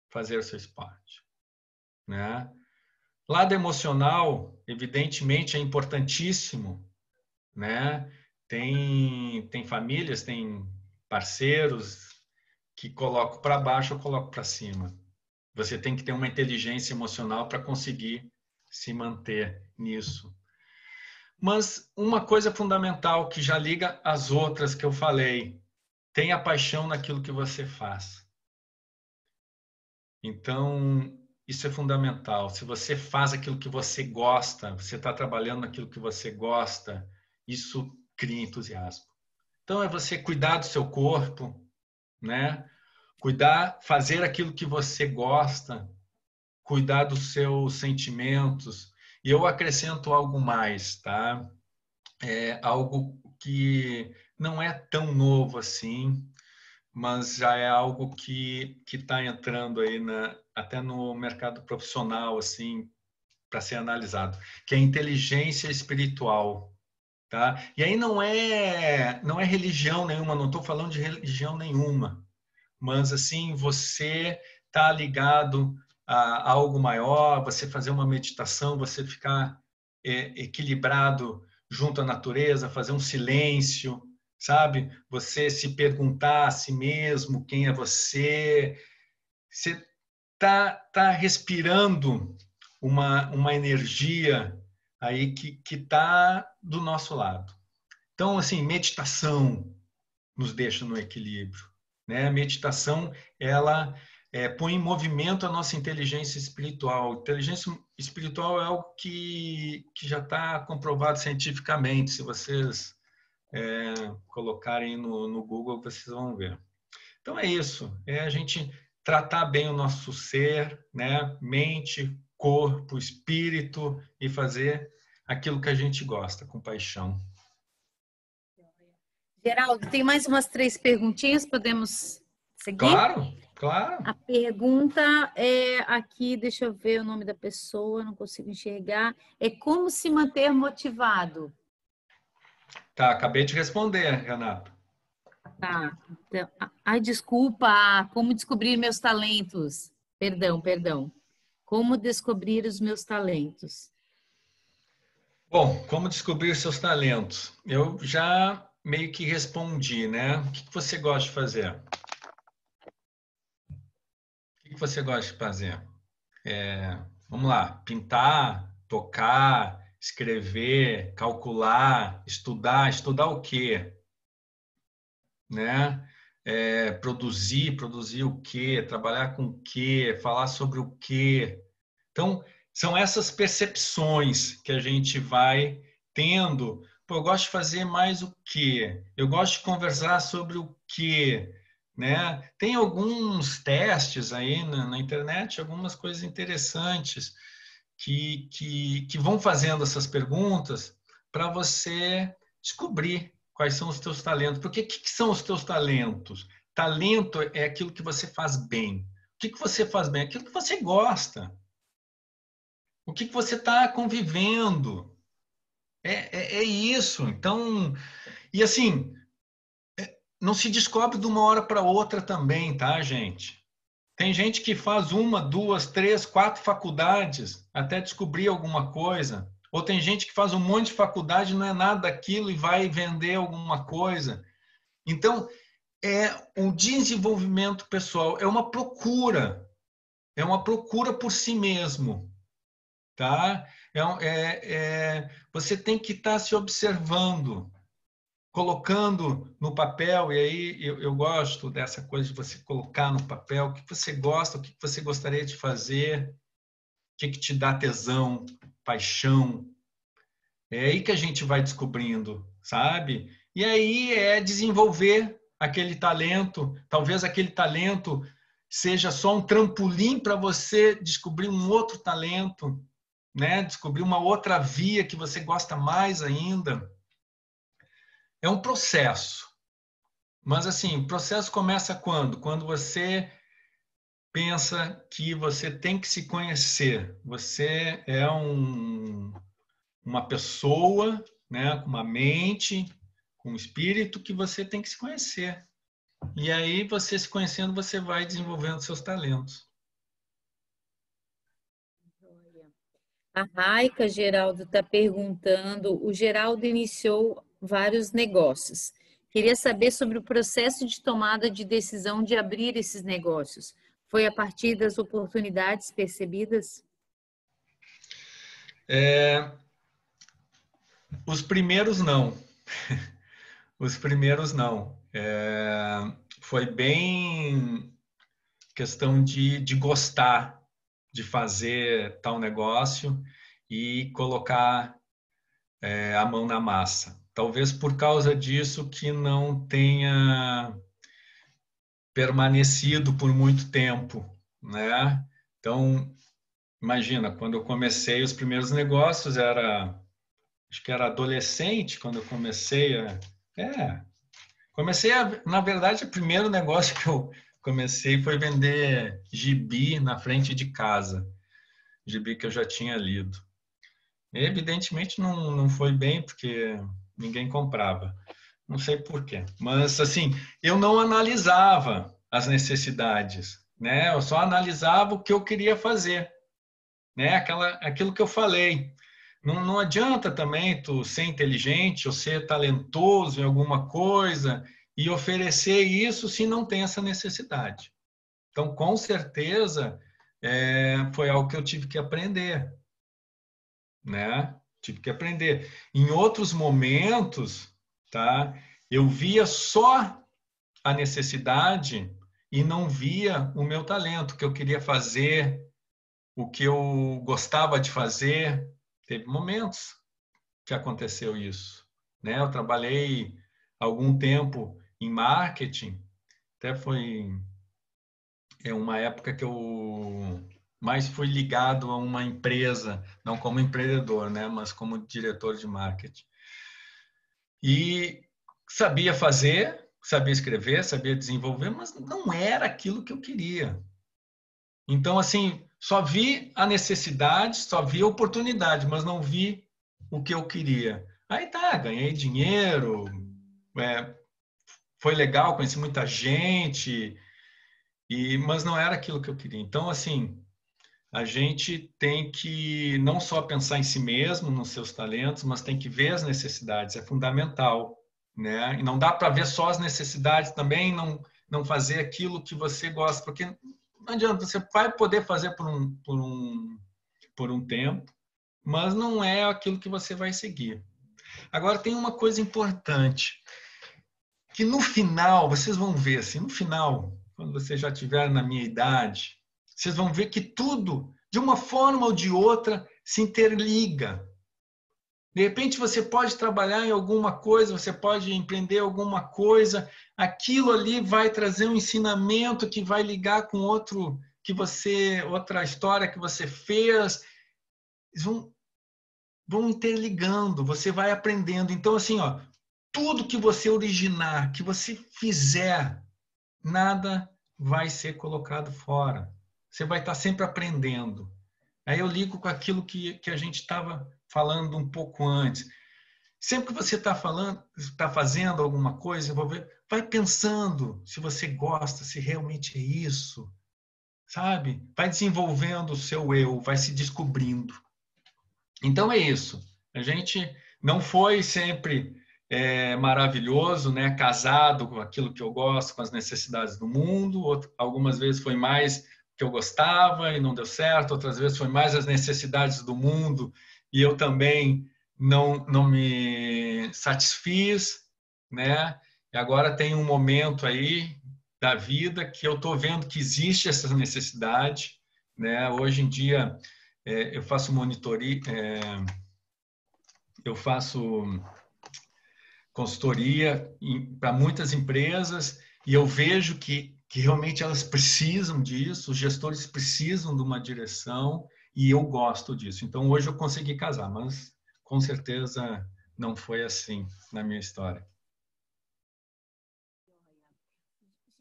Speaker 1: fazer o seu esporte, né? Lado emocional, evidentemente, é importantíssimo, né? Tem famílias, tem parceiros que colocam para baixo ou colocam para cima. Você tem que ter uma inteligência emocional para conseguir se manter nisso. Mas uma coisa fundamental que já liga às outras que eu falei, tenha paixão naquilo que você faz. Então, isso é fundamental. Se você faz aquilo que você gosta, você está trabalhando naquilo que você gosta, isso cria entusiasmo. Então, é você cuidar do seu corpo, né? Cuidar, fazer aquilo que você gosta, cuidar dos seus sentimentos. E eu acrescento algo mais, tá? É algo que não é tão novo assim, mas já é algo que está entrando aí até no mercado profissional, assim, para ser analisado, que é a inteligência espiritual, tá? E aí não é religião nenhuma, não estou falando de religião nenhuma, mas assim, você está ligado a algo maior, você fazer uma meditação, você ficar equilibrado junto à natureza, fazer um silêncio, sabe? Você se perguntar a si mesmo quem é você. Você tá respirando uma energia aí que está do nosso lado. Então, assim, meditação nos deixa no equilíbrio, né? A meditação, ela põe em movimento a nossa inteligência espiritual. Inteligência espiritual é algo que já está comprovado cientificamente. Se vocês colocarem no Google, vocês vão ver. Então é isso, é a gente tratar bem o nosso ser, né? Mente, corpo, espírito e fazer aquilo que a gente gosta, com paixão.
Speaker 2: Geraldo, tem mais umas 3 perguntinhas, podemos seguir?
Speaker 1: Claro, claro.
Speaker 2: A pergunta é aqui, deixa eu ver o nome da pessoa, não consigo enxergar. É como se manter motivado?
Speaker 1: Tá, acabei de responder, Renato.
Speaker 2: Tá. Então, ai, desculpa. Como descobrir meus talentos? Perdão. Como descobrir os meus talentos?
Speaker 1: Bom, como descobrir seus talentos? Eu já meio que respondi, né? O que você gosta de fazer? O que você gosta de fazer? Vamos lá, pintar, tocar, escrever, calcular, estudar. Estudar o quê? Né? Produzir o quê? Trabalhar com o quê? Falar sobre o quê? Então, são essas percepções que a gente vai tendo. Pô, eu gosto de fazer mais o quê? Eu gosto de conversar sobre o quê? Né? Tem alguns testes aí na internet, algumas coisas interessantes que vão fazendo essas perguntas para você descobrir quais são os teus talentos. Porque o que são os teus talentos? Talento é aquilo que você faz bem. O que você faz bem? Aquilo que você gosta. O que você está convivendo? É isso. Então, e assim, não se descobre de uma hora para outra também, tá, gente? Tem gente que faz uma, duas, três, quatro faculdades até descobrir alguma coisa. Ou tem gente que faz um monte de faculdade, não é nada daquilo e vai vender alguma coisa. Então, é um desenvolvimento pessoal, é uma procura por si mesmo, tá? Você tem que estar se observando, colocando no papel, e aí eu gosto dessa coisa de você colocar no papel o que você gosta, o que você gostaria de fazer, o que te dá tesão, paixão. É aí que a gente vai descobrindo, sabe? E aí é desenvolver aquele talento, talvez aquele talento seja só um trampolim para você descobrir um outro talento, né? Descobrir uma outra via que você gosta mais ainda. É um processo. Mas assim, o processo começa quando? Quando você pensa que você tem que se conhecer. Você é uma pessoa, né, com uma mente, com um espírito que você tem que se conhecer. E aí, você se conhecendo, você vai desenvolvendo seus talentos.
Speaker 2: A Raica Geraldo está perguntando, o Geraldo iniciou vários negócios. Queria saber sobre o processo de tomada de decisão de abrir esses negócios. Foi a partir das oportunidades percebidas?
Speaker 1: Os primeiros não. Os primeiros não. Foi bem questão de gostar de fazer tal negócio e colocar a mão na massa. Talvez por causa disso que não tenha permanecido por muito tempo, né? Então, imagina, quando eu comecei os primeiros negócios, acho que era adolescente quando eu comecei na verdade, o primeiro negócio que eu comecei foi vender gibi na frente de casa, gibi que eu já tinha lido. E, evidentemente não foi bem porque ninguém comprava. Não sei por quê. Mas, assim, eu não analisava as necessidades, né? Eu só analisava o que eu queria fazer, né? Aquilo que eu falei. Não adianta também tu ser inteligente ou ser talentoso em alguma coisa e oferecer isso se não tem essa necessidade. Então, com certeza, foi algo que eu tive que aprender, né? Tive que aprender. Em outros momentos, tá? Eu via só a necessidade e não via o meu talento, o que eu queria fazer, o que eu gostava de fazer. Teve momentos que aconteceu isso, né? Eu trabalhei algum tempo em marketing, até foi uma época que eu mais fui ligado a uma empresa, não como empreendedor, né? Mas como diretor de marketing. E sabia fazer, sabia escrever, sabia desenvolver, mas não era aquilo que eu queria. Então, assim, só vi a necessidade, só vi a oportunidade, mas não vi o que eu queria. Aí tá, ganhei dinheiro, é, foi legal, conheci muita gente, mas não era aquilo que eu queria. Então, assim, a gente tem que não só pensar em si mesmo, nos seus talentos, mas tem que ver as necessidades, é fundamental, né? E não dá para ver só as necessidades também, não fazer aquilo que você gosta, porque não adianta, você vai poder fazer por um tempo, mas não é aquilo que você vai seguir. Agora, tem uma coisa importante, que no final, vocês vão ver, assim, no final, quando vocês já estiverem na minha idade, vocês vão ver que tudo, de uma forma ou de outra, se interliga. De repente, você pode trabalhar em alguma coisa, você pode empreender alguma coisa, aquilo ali vai trazer um ensinamento que vai ligar com outra história que você fez. Eles vão interligando, você vai aprendendo. Então, assim, ó, tudo que você originar, que você fizer, nada vai ser colocado fora. Você vai estar sempre aprendendo. Aí eu ligo com aquilo que a gente estava falando um pouco antes. Sempre que você está fazendo alguma coisa, vai pensando se você gosta, se realmente é isso, sabe? Vai desenvolvendo o seu eu, vai se descobrindo. Então é isso. A gente não foi sempre maravilhoso, né? Casado com aquilo que eu gosto, com as necessidades do mundo. Algumas vezes foi mais que eu gostava e não deu certo. Outras vezes foi mais as necessidades do mundo e eu também não me satisfiz, né? E agora tem um momento aí da vida que eu estou vendo que existe essa necessidade, né? Hoje em dia eu faço monitoria, eu faço consultoria para muitas empresas e eu vejo que realmente elas precisam disso, os gestores precisam de uma direção e eu gosto disso. Então, hoje eu consegui casar, mas com certeza não foi assim na minha história.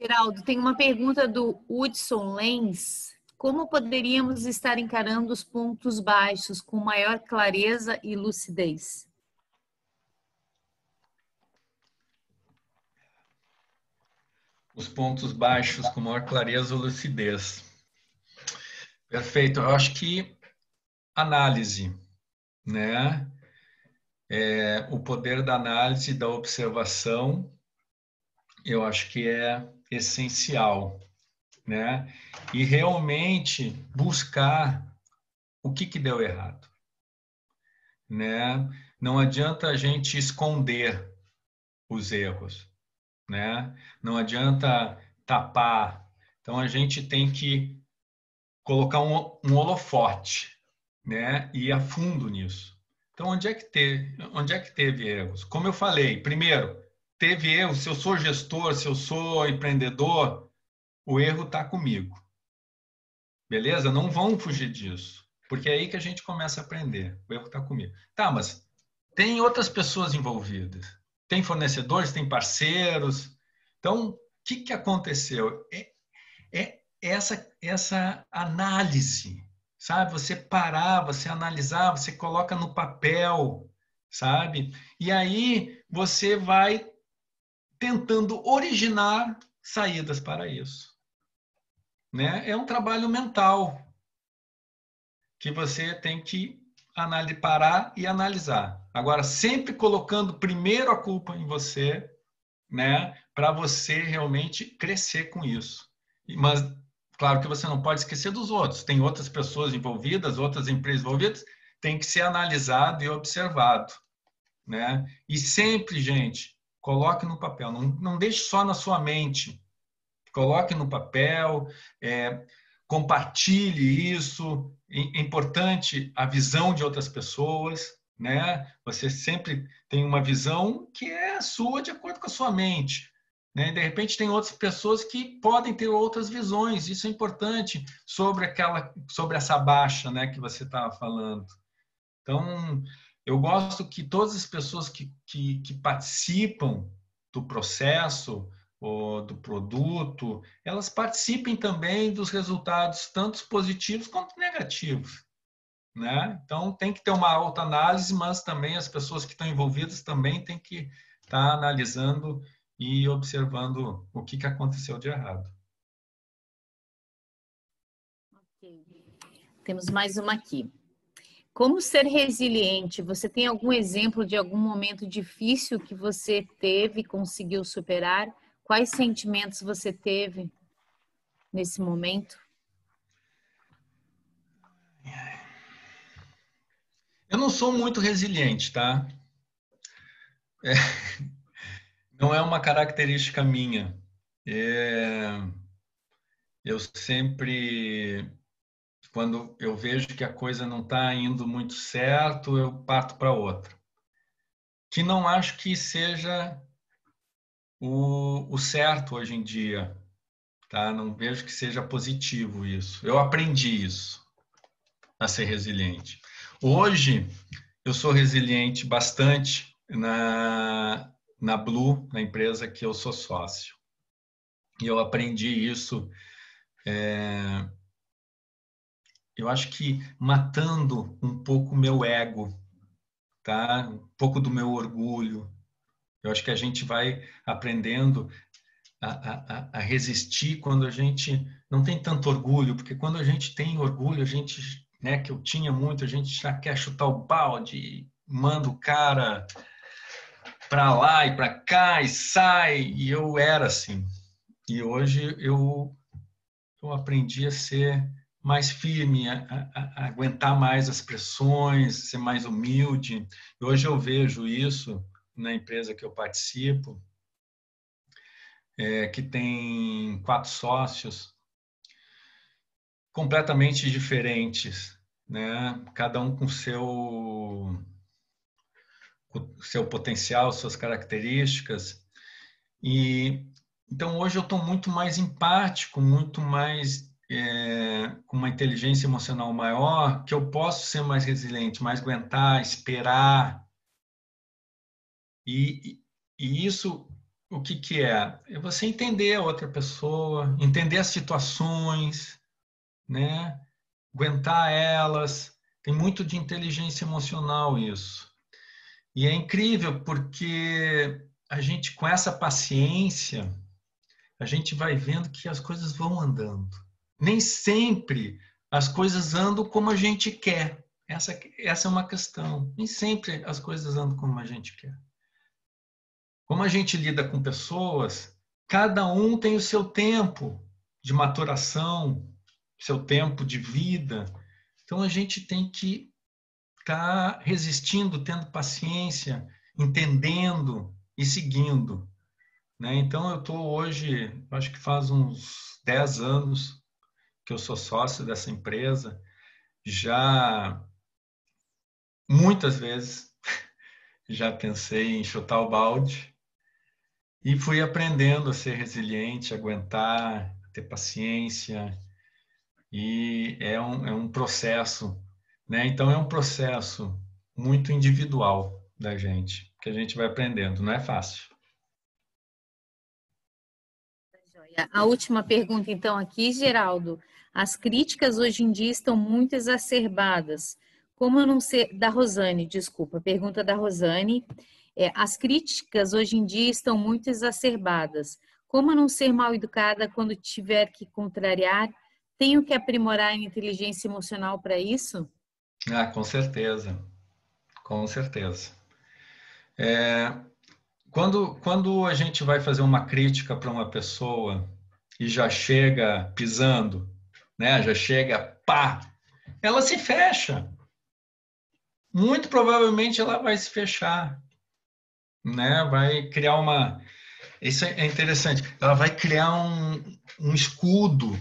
Speaker 2: Geraldo, tem uma pergunta do Hudson Lenz. Como poderíamos estar encarando os pontos baixos com maior clareza e lucidez?
Speaker 1: Os pontos baixos com maior clareza ou lucidez. Perfeito. Eu acho que análise, né? O poder da análise, da observação, eu acho que é essencial, né? E realmente buscar o que deu errado, né? Não adianta a gente esconder os erros, né? Não adianta tapar. Então a gente tem que colocar um holofote, né? E ir a fundo nisso. Então onde é que teve erros? Como eu falei, primeiro, teve erros. Se eu sou gestor, se eu sou empreendedor, o erro está comigo. Beleza? Não vão fugir disso. Porque é aí que a gente começa a aprender. O erro está comigo. Tá, mas tem outras pessoas envolvidas. Tem fornecedores, tem parceiros. Então, o que aconteceu? É essa análise, sabe? Você parar, você analisar, você coloca no papel, sabe? E aí você vai tentando originar saídas para isso, né? É um trabalho mental que você tem que parar e analisar. Agora, sempre colocando primeiro a culpa em você, né? Para você realmente crescer com isso. Mas, claro que você não pode esquecer dos outros. Tem outras pessoas envolvidas, outras empresas envolvidas, tem que ser analisado e observado, né? E sempre, gente, coloque no papel. Não deixe só na sua mente. Coloque no papel, compartilhe isso. É importante a visão de outras pessoas, né? Você sempre tem uma visão que é a sua de acordo com a sua mente, né? De repente tem outras pessoas que podem ter outras visões. Isso é importante sobre essa baixa, né, que você estava falando. Então, eu gosto que todas as pessoas que participam do processo ou do produto, elas participem também dos resultados, tanto positivos quanto negativos, né? Então, tem que ter uma autoanálise, mas também as pessoas que estão envolvidas também têm que estar analisando e observando o que aconteceu de errado.
Speaker 2: Temos mais uma aqui. Como ser resiliente? Você tem algum exemplo de algum momento difícil que você teve e conseguiu superar? Quais sentimentos você teve nesse momento?
Speaker 1: Eu não sou muito resiliente, tá? Não é uma característica minha. Eu sempre, quando eu vejo que a coisa não está indo muito certo, eu parto para outra. Que não acho que seja o certo hoje em dia, tá? Não vejo que seja positivo isso. Eu aprendi isso, a ser resiliente. Hoje, eu sou resiliente bastante na Blue, na empresa que eu sou sócio. E eu aprendi isso, eu acho que matando um pouco o meu ego, tá? Um pouco do meu orgulho. Eu acho que a gente vai aprendendo a resistir quando a gente não tem tanto orgulho, porque quando a gente tem orgulho, a gente, né, que eu tinha muito, a gente já quer chutar o balde, manda o cara para lá e para cá e sai, e eu era assim. E hoje eu aprendi a ser mais firme, a aguentar mais as pressões, ser mais humilde. E hoje eu vejo isso na empresa que eu participo, que tem 4 sócios completamente diferentes, né? Cada um com seu potencial, suas características. E então hoje eu estou muito mais empático, muito mais com uma inteligência emocional maior, que eu posso ser mais resiliente, mais aguentar, esperar. E, e isso, o que que é? É você entender a outra pessoa, entender as situações, né? Aguentar elas. Tem muito de inteligência emocional isso. E é incrível porque a gente, com essa paciência, a gente vai vendo que as coisas vão andando. Nem sempre as coisas andam como a gente quer. Essa é uma questão. Nem sempre as coisas andam como a gente quer. Como a gente lida com pessoas, cada um tem o seu tempo de maturação, seu tempo de vida. Então a gente tem que estar resistindo, tendo paciência, entendendo e seguindo, né? Então eu estou hoje, acho que faz uns 10 anos que eu sou sócio dessa empresa, já muitas vezes já pensei em chutar o balde e fui aprendendo a ser resiliente, aguentar, ter paciência, e é um processo, né? Então é um processo muito individual da gente, que a gente vai aprendendo, não é fácil.
Speaker 2: A última pergunta, então, aqui, Geraldo. As críticas hoje em dia estão muito exacerbadas. Como eu não sei. Da Rosane, desculpa, pergunta da Rosane. As críticas hoje em dia estão muito exacerbadas. Como eu não ser mal educada quando tiver que contrariar? Tenho que aprimorar a inteligência emocional para isso?
Speaker 1: Ah, com certeza, com certeza. Quando a gente vai fazer uma crítica para uma pessoa e já chega pisando, né? Já chega, pá, ela se fecha. Muito provavelmente ela vai se fechar, né? Vai criar uma... Isso é interessante. Ela vai criar um escudo,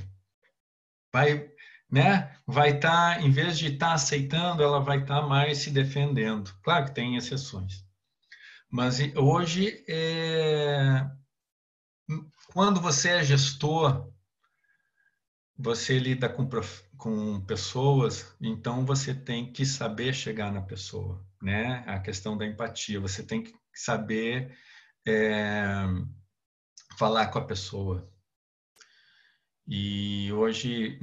Speaker 1: vai, né? Vai estar, em vez de estar aceitando, ela vai estar mais se defendendo. Claro que tem exceções. Mas hoje, quando você é gestor, você lida com pessoas, então você tem que saber chegar na pessoa, né? A questão da empatia, você tem que saber falar com a pessoa. E hoje,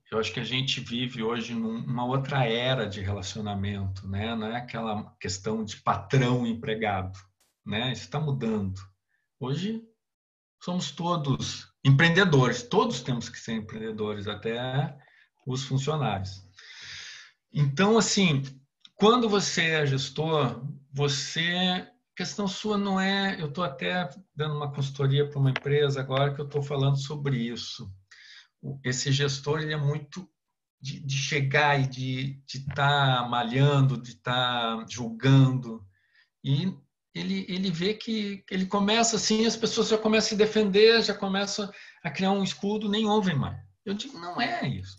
Speaker 1: eu acho que a gente vive hoje numa outra era de relacionamento, né? Não é aquela questão de patrão-empregado, né? Isso está mudando. Hoje somos todos empreendedores, todos temos que ser empreendedores, até os funcionários. Então, assim, quando você é gestor, a questão sua não é... Eu estou até dando uma consultoria para uma empresa agora que eu estou falando sobre isso. Esse gestor, ele é muito de chegar e de estar malhando, de estar julgando. E ele vê que ele começa assim, as pessoas já começam a se defender, já começam a criar um escudo, nem ouvem mais. Eu digo, não é isso.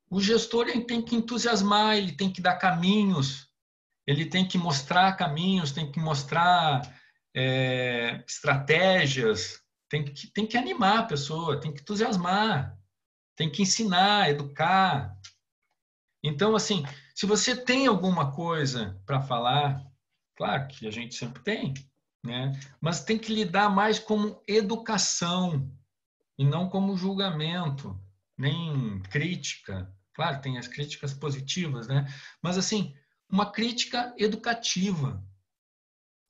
Speaker 1: O gestor, ele tem que entusiasmar, ele tem que dar caminhos, ele tem que mostrar caminhos, tem que mostrar estratégias, tem que animar a pessoa, tem que entusiasmar, tem que ensinar, educar. Então, assim, se você tem alguma coisa para falar, claro que a gente sempre tem, né? Mas tem que lidar mais como educação e não como julgamento, nem crítica. Claro, tem as críticas positivas, né? Mas, assim, uma crítica educativa,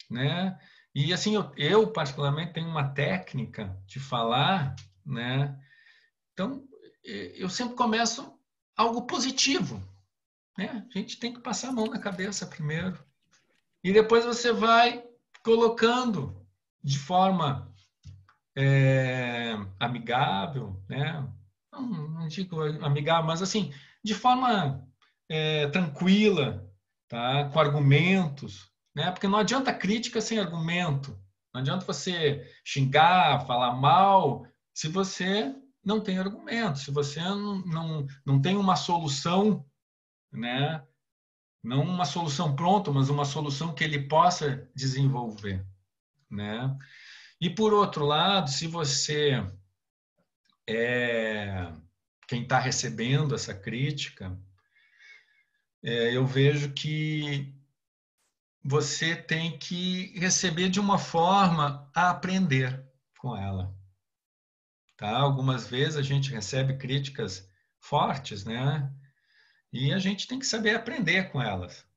Speaker 1: né? E, assim, eu particularmente tenho uma técnica de falar, né? Então, eu sempre começo algo positivo, né? A gente tem que passar a mão na cabeça primeiro. E depois você vai colocando de forma amigável, né? Não digo amigável, mas assim, de forma tranquila, tá? Com argumentos, né? Porque não adianta crítica sem argumento. Não adianta você xingar, falar mal, se você não tem argumento, se você não tem uma solução, né? Não uma solução pronta, mas uma solução que ele possa desenvolver, né? E por outro lado, se você é quem está recebendo essa crítica, eu vejo que você tem que receber de uma forma a aprender com ela, tá? Algumas vezes a gente recebe críticas fortes, né? E a gente tem que saber aprender com elas.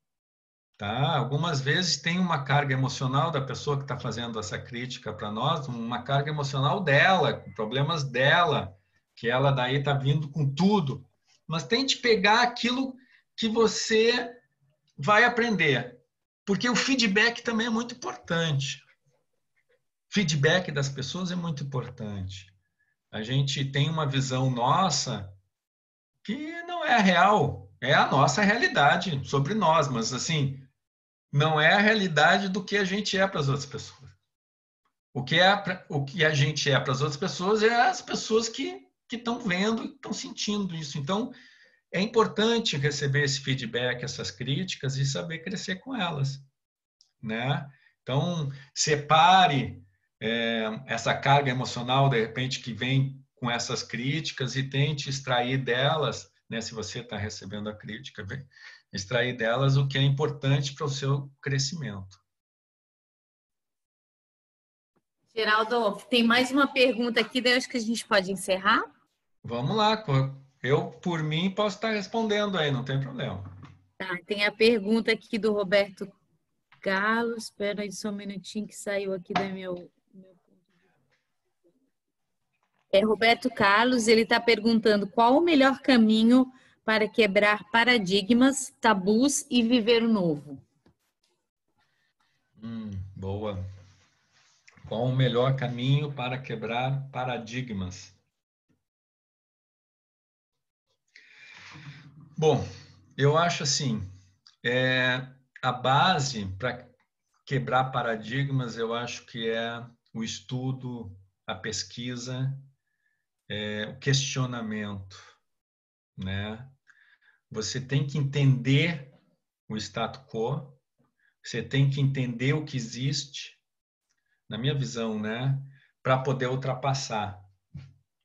Speaker 1: Tá? Algumas vezes tem uma carga emocional da pessoa que está fazendo essa crítica para nós, uma carga emocional dela, com problemas dela, que ela daí está vindo com tudo. Mas tente pegar aquilo que você vai aprender, porque o feedback também é muito importante. Feedback das pessoas é muito importante. A gente tem uma visão nossa que não é a real, é a nossa realidade sobre nós, mas assim, não é a realidade do que a gente é para as outras pessoas. O que a gente é para as outras pessoas é as pessoas que estão vendo e estão sentindo isso. Então, é importante receber esse feedback, essas críticas e saber crescer com elas, né? Então, separe essa carga emocional, de repente, que vem com essas críticas e tente extrair delas, né? Se você está recebendo a crítica, extrair delas o que é importante para o seu crescimento.
Speaker 2: Geraldo, tem mais uma pergunta aqui, daí eu acho que a gente pode encerrar.
Speaker 1: Vamos lá, eu, por mim, posso estar respondendo aí, não tem problema.
Speaker 2: Tá, tem a pergunta aqui do Roberto Carlos. Espera aí só um minutinho que saiu aqui do meu... Roberto Carlos, ele está perguntando qual o melhor caminho para quebrar paradigmas, tabus e viver o novo.
Speaker 1: Boa. Qual o melhor caminho para quebrar paradigmas? Bom, eu acho assim, a base para quebrar paradigmas, eu acho que é o estudo, a pesquisa, o questionamento, né? Você tem que entender o status quo, você tem que entender o que existe, na minha visão, né? Para poder ultrapassar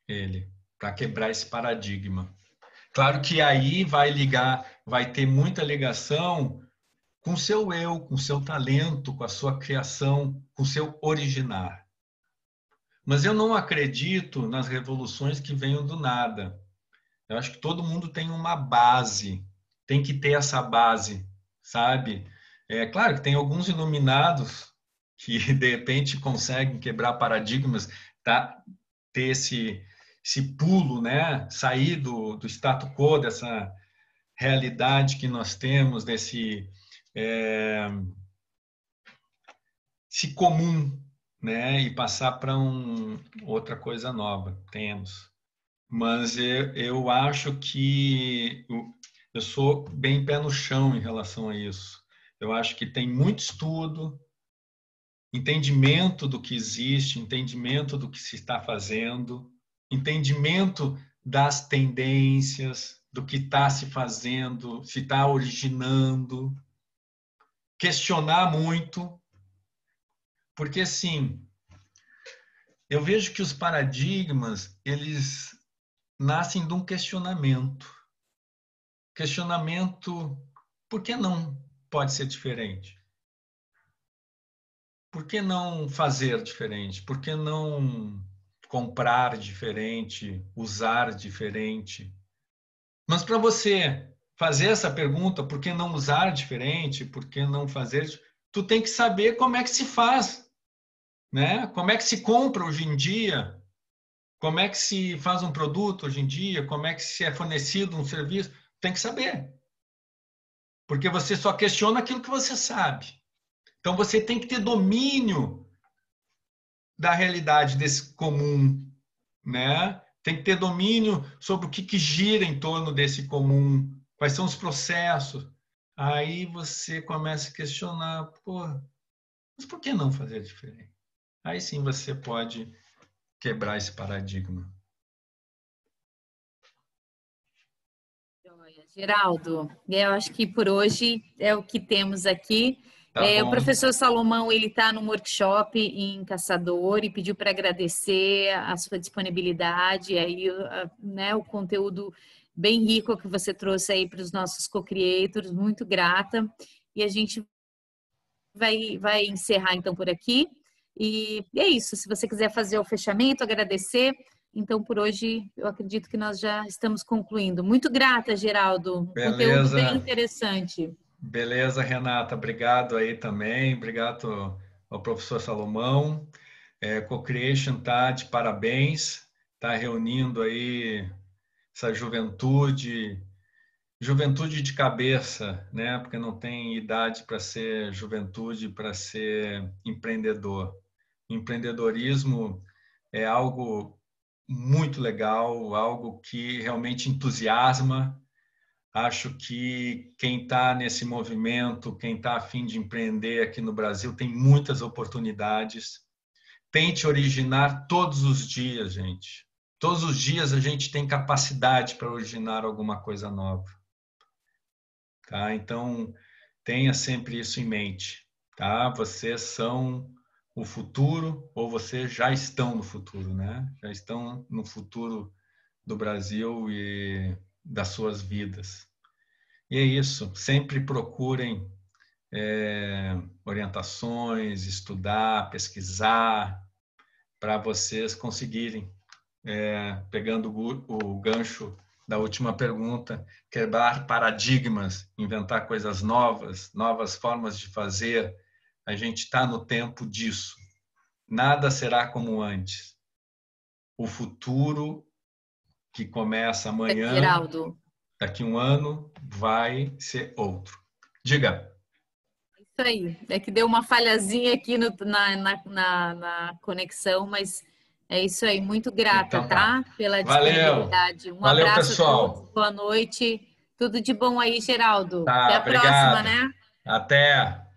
Speaker 1: ele, para quebrar esse paradigma. Claro que aí vai ter muita ligação com o seu eu, com o seu talento, com a sua criação, com o seu originar. Mas eu não acredito nas revoluções que venham do nada. Eu acho que todo mundo tem uma base, tem que ter essa base, sabe? É claro que tem alguns iluminados que de repente conseguem quebrar paradigmas, tá? Ter esse pulo, né? Sair do status quo, dessa realidade que nós temos, desse se comum, né? E passar para outra coisa nova. Temos. Mas eu acho que eu sou bem pé no chão em relação a isso. Eu acho que tem muito estudo, entendimento do que existe, entendimento do que se está fazendo, entendimento das tendências, do que está se fazendo, se está originando, questionar muito, porque assim, eu vejo que os paradigmas, eles nascem de um questionamento. Questionamento, por que não pode ser diferente? Por que não fazer diferente? Por que não comprar diferente, usar diferente? Mas para você fazer essa pergunta, por que não usar diferente? Por que não fazer? Tu tem que saber como é que se faz, né? Como é que se compra hoje em dia? Como é que se faz um produto hoje em dia? Como é que se é fornecido um serviço? Tem que saber. Porque você só questiona aquilo que você sabe. Então você tem que ter domínio da realidade desse comum, né? Tem que ter domínio sobre o que gira em torno desse comum, quais são os processos. Aí você começa a questionar, pô, mas por que não fazer diferente? Aí sim você pode quebrar esse paradigma.
Speaker 2: Geraldo, eu acho que por hoje é o que temos aqui.
Speaker 1: Tá
Speaker 2: O
Speaker 1: bom.
Speaker 2: professor Salomão, ele está num workshop em Caçador e pediu para agradecer a sua disponibilidade, aí, né, o conteúdo bem rico que você trouxe aí para os nossos co-creators, muito grata. E a gente vai encerrar então por aqui. E é isso, se você quiser fazer o fechamento, agradecer. Então, por hoje, eu acredito que nós já estamos concluindo. Muito grata, Geraldo. Um conteúdo bem
Speaker 1: Beleza.
Speaker 2: interessante.
Speaker 1: Beleza, Renata. Obrigado aí também. Obrigado ao professor Salomão. Co-Creation tá de parabéns. Está reunindo aí essa juventude de cabeça, né? Porque não tem idade para ser juventude, para ser empreendedor. Empreendedorismo é algo muito legal, algo que realmente entusiasma. Acho que quem está nesse movimento, quem está a fim de empreender aqui no Brasil, tem muitas oportunidades. Tente originar todos os dias, gente. Todos os dias a gente tem capacidade para originar alguma coisa nova. Tá? Então, tenha sempre isso em mente. Tá? Vocês são o futuro, ou vocês já estão no futuro, né? Já estão no futuro do Brasil e das suas vidas. E é isso. Sempre procurem orientações, estudar, pesquisar, para vocês conseguirem, pegando o gancho da última pergunta, quebrar paradigmas, inventar coisas novas, novas formas de fazer. A gente está no tempo disso. Nada será como antes. O futuro que começa amanhã,
Speaker 2: Geraldo.
Speaker 1: daqui a um ano, vai ser outro. Diga.
Speaker 2: Isso aí. É que deu uma falhazinha aqui na conexão, mas é isso aí. Muito grata,
Speaker 1: Então tá.
Speaker 2: tá? Pela
Speaker 1: Valeu.
Speaker 2: disponibilidade. Um
Speaker 1: Valeu,
Speaker 2: abraço a todos.
Speaker 1: pessoal.
Speaker 2: Boa noite. Tudo de bom aí, Geraldo. Até
Speaker 1: Tá,
Speaker 2: a próxima,
Speaker 1: obrigado.
Speaker 2: né?
Speaker 1: Até.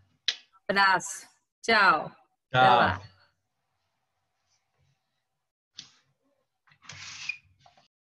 Speaker 2: Abraço. Tchau. Até
Speaker 1: Tchau.
Speaker 2: lá.